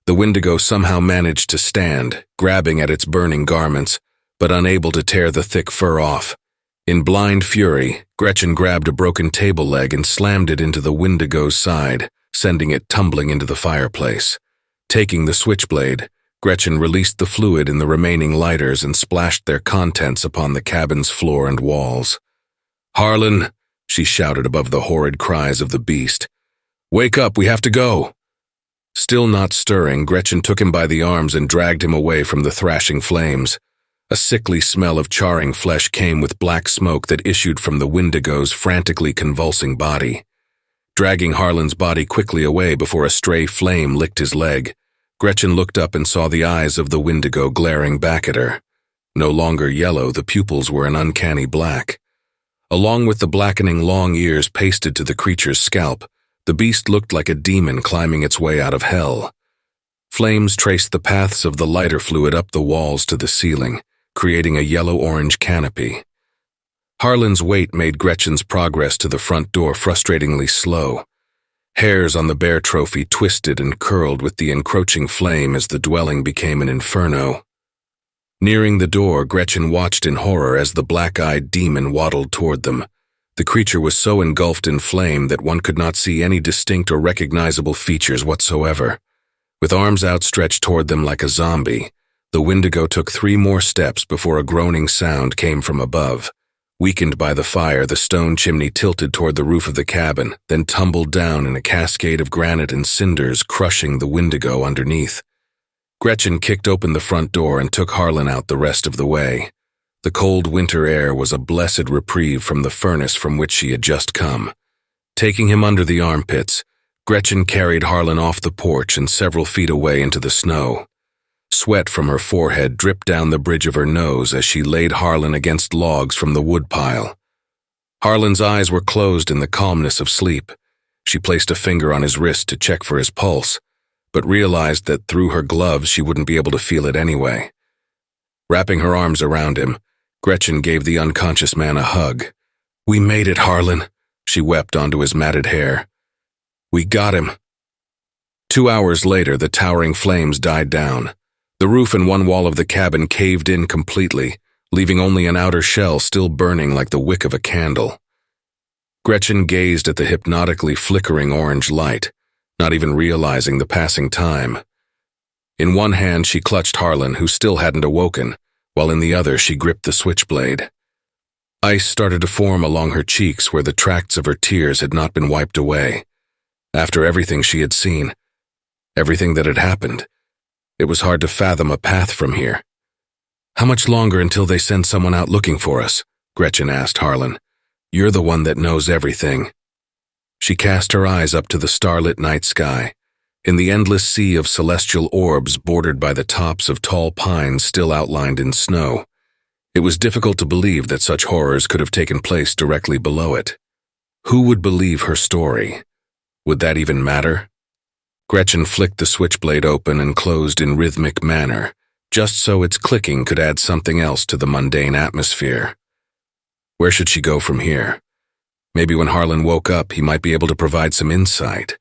The Wendigo somehow managed to stand, grabbing at its burning garments, but unable to tear the thick fur off. In blind fury, Gretchen grabbed a broken table leg and slammed it into the Wendigo's side, sending it tumbling into the fireplace. Taking the switchblade, Gretchen released the fluid in the remaining lighters and splashed their contents upon the cabin's floor and walls. "Harlan," she shouted above the horrid cries of the beast. "Wake up, we have to go." Still not stirring, Gretchen took him by the arms and dragged him away from the thrashing flames. A sickly smell of charring flesh came with black smoke that issued from the Wendigo's frantically convulsing body. Dragging Harlan's body quickly away before a stray flame licked his leg, Gretchen looked up and saw the eyes of the Wendigo glaring back at her. No longer yellow, the pupils were an uncanny black. Along with the blackening long ears pasted to the creature's scalp, the beast looked like a demon climbing its way out of hell. Flames traced the paths of the lighter fluid up the walls to the ceiling, creating a yellow-orange canopy. Harlan's weight made Gretchen's progress to the front door frustratingly slow. Hairs on the bear trophy twisted and curled with the encroaching flame as the dwelling became an inferno. Nearing the door, Gretchen watched in horror as the black-eyed demon waddled toward them. The creature was so engulfed in flame that one could not see any distinct or recognizable features whatsoever. With arms outstretched toward them like a zombie, the Wendigo took 3 more steps before a groaning sound came from above. Weakened by the fire, the stone chimney tilted toward the roof of the cabin, then tumbled down in a cascade of granite and cinders, crushing the Wendigo underneath. Gretchen kicked open the front door and took Harlan out the rest of the way. The cold winter air was a blessed reprieve from the furnace from which she had just come. Taking him under the armpits, Gretchen carried Harlan off the porch and several feet away into the snow. Sweat from her forehead dripped down the bridge of her nose as she laid Harlan against logs from the woodpile. Harlan's eyes were closed in the calmness of sleep. She placed a finger on his wrist to check for his pulse, but realized that through her gloves she wouldn't be able to feel it anyway. Wrapping her arms around him, Gretchen gave the unconscious man a hug. "We made it, Harlan," she wept onto his matted hair. "We got him." 2 hours later, the towering flames died down. The roof and one wall of the cabin caved in completely, leaving only an outer shell still burning like the wick of a candle. Gretchen gazed at the hypnotically flickering orange light, not even realizing the passing time. In one hand she clutched Harlan, who still hadn't awoken, while in the other she gripped the switchblade. Ice started to form along her cheeks where the tracts of her tears had not been wiped away. After everything she had seen, everything that had happened, it was hard to fathom a path from here. "How much longer until they send someone out looking for us?" Gretchen asked Harlan. "You're the one that knows everything." She cast her eyes up to the starlit night sky. In the endless sea of celestial orbs bordered by the tops of tall pines still outlined in snow, it was difficult to believe that such horrors could have taken place directly below it. Who would believe her story? Would that even matter? Gretchen flicked the switchblade open and closed in rhythmic manner, just so its clicking could add something else to the mundane atmosphere. Where should she go from here? Maybe when Harlan woke up, he might be able to provide some insight.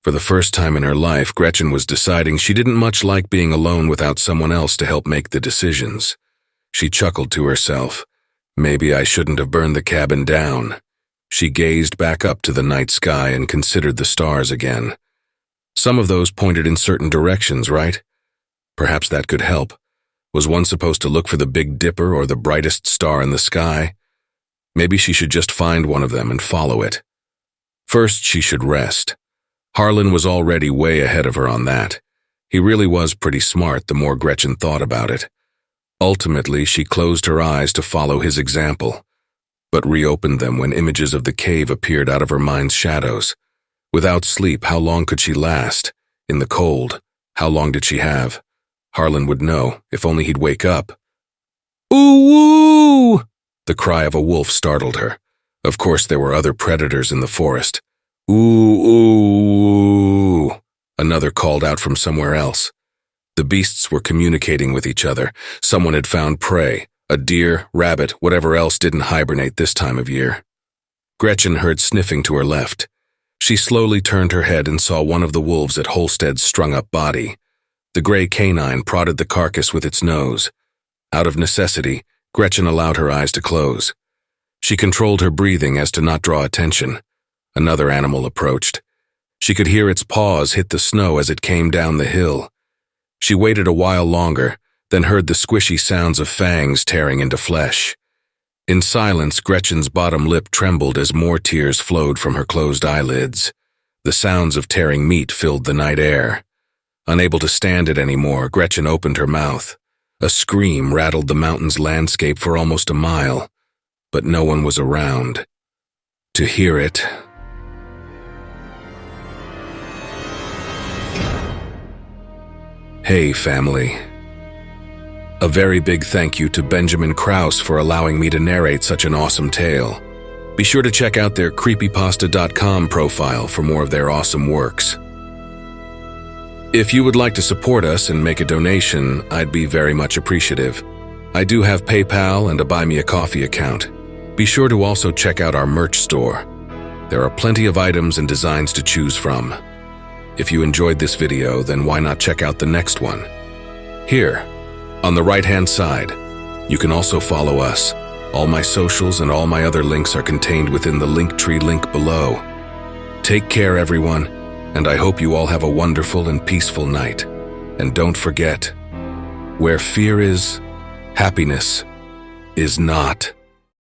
For the first time in her life, Gretchen was deciding she didn't much like being alone without someone else to help make the decisions. She chuckled to herself. Maybe I shouldn't have burned the cabin down. She gazed back up to the night sky and considered the stars again. Some of those pointed in certain directions, right? Perhaps that could help. Was one supposed to look for the Big Dipper or the brightest star in the sky? Maybe she should just find one of them and follow it. First, she should rest. Harlan was already way ahead of her on that. He really was pretty smart the more Gretchen thought about it. Ultimately, she closed her eyes to follow his example, but reopened them when images of the cave appeared out of her mind's shadows. Without sleep, how long could she last? In the cold, how long did she have? Harlan would know, if only he'd wake up. "Ooh-woo!" The cry of a wolf startled her. Of course, there were other predators in the forest. "Ooh-ooh!" Another called out from somewhere else. The beasts were communicating with each other. Someone had found prey. A deer, rabbit, whatever else didn't hibernate this time of year. Gretchen heard sniffing to her left. She slowly turned her head and saw one of the wolves at Holestead's strung-up body. The gray canine prodded the carcass with its nose. Out of necessity, Gretchen allowed her eyes to close. She controlled her breathing as to not draw attention. Another animal approached. She could hear its paws hit the snow as it came down the hill. She waited a while longer, then heard the squishy sounds of fangs tearing into flesh. In silence, Gretchen's bottom lip trembled as more tears flowed from her closed eyelids. The sounds of tearing meat filled the night air. Unable to stand it anymore, Gretchen opened her mouth. A scream rattled the mountain's landscape for almost a mile, but no one was around to hear it. Hey, family. A very big thank you to Benjamin Krause for allowing me to narrate such an awesome tale. Be sure to check out their creepypasta.com profile for more of their awesome works. If you would like to support us and make a donation, I'd be very much appreciative. I do have PayPal and a Buy Me a Coffee account. Be sure to also check out our merch store. There are plenty of items and designs to choose from. If you enjoyed this video, then why not check out the next one? Here, On the right-hand side, you can also follow us. All my socials and all my other links are contained within the Linktree link below. Take care, everyone, and I hope you all have a wonderful and peaceful night. And don't forget, where fear is, happiness is not.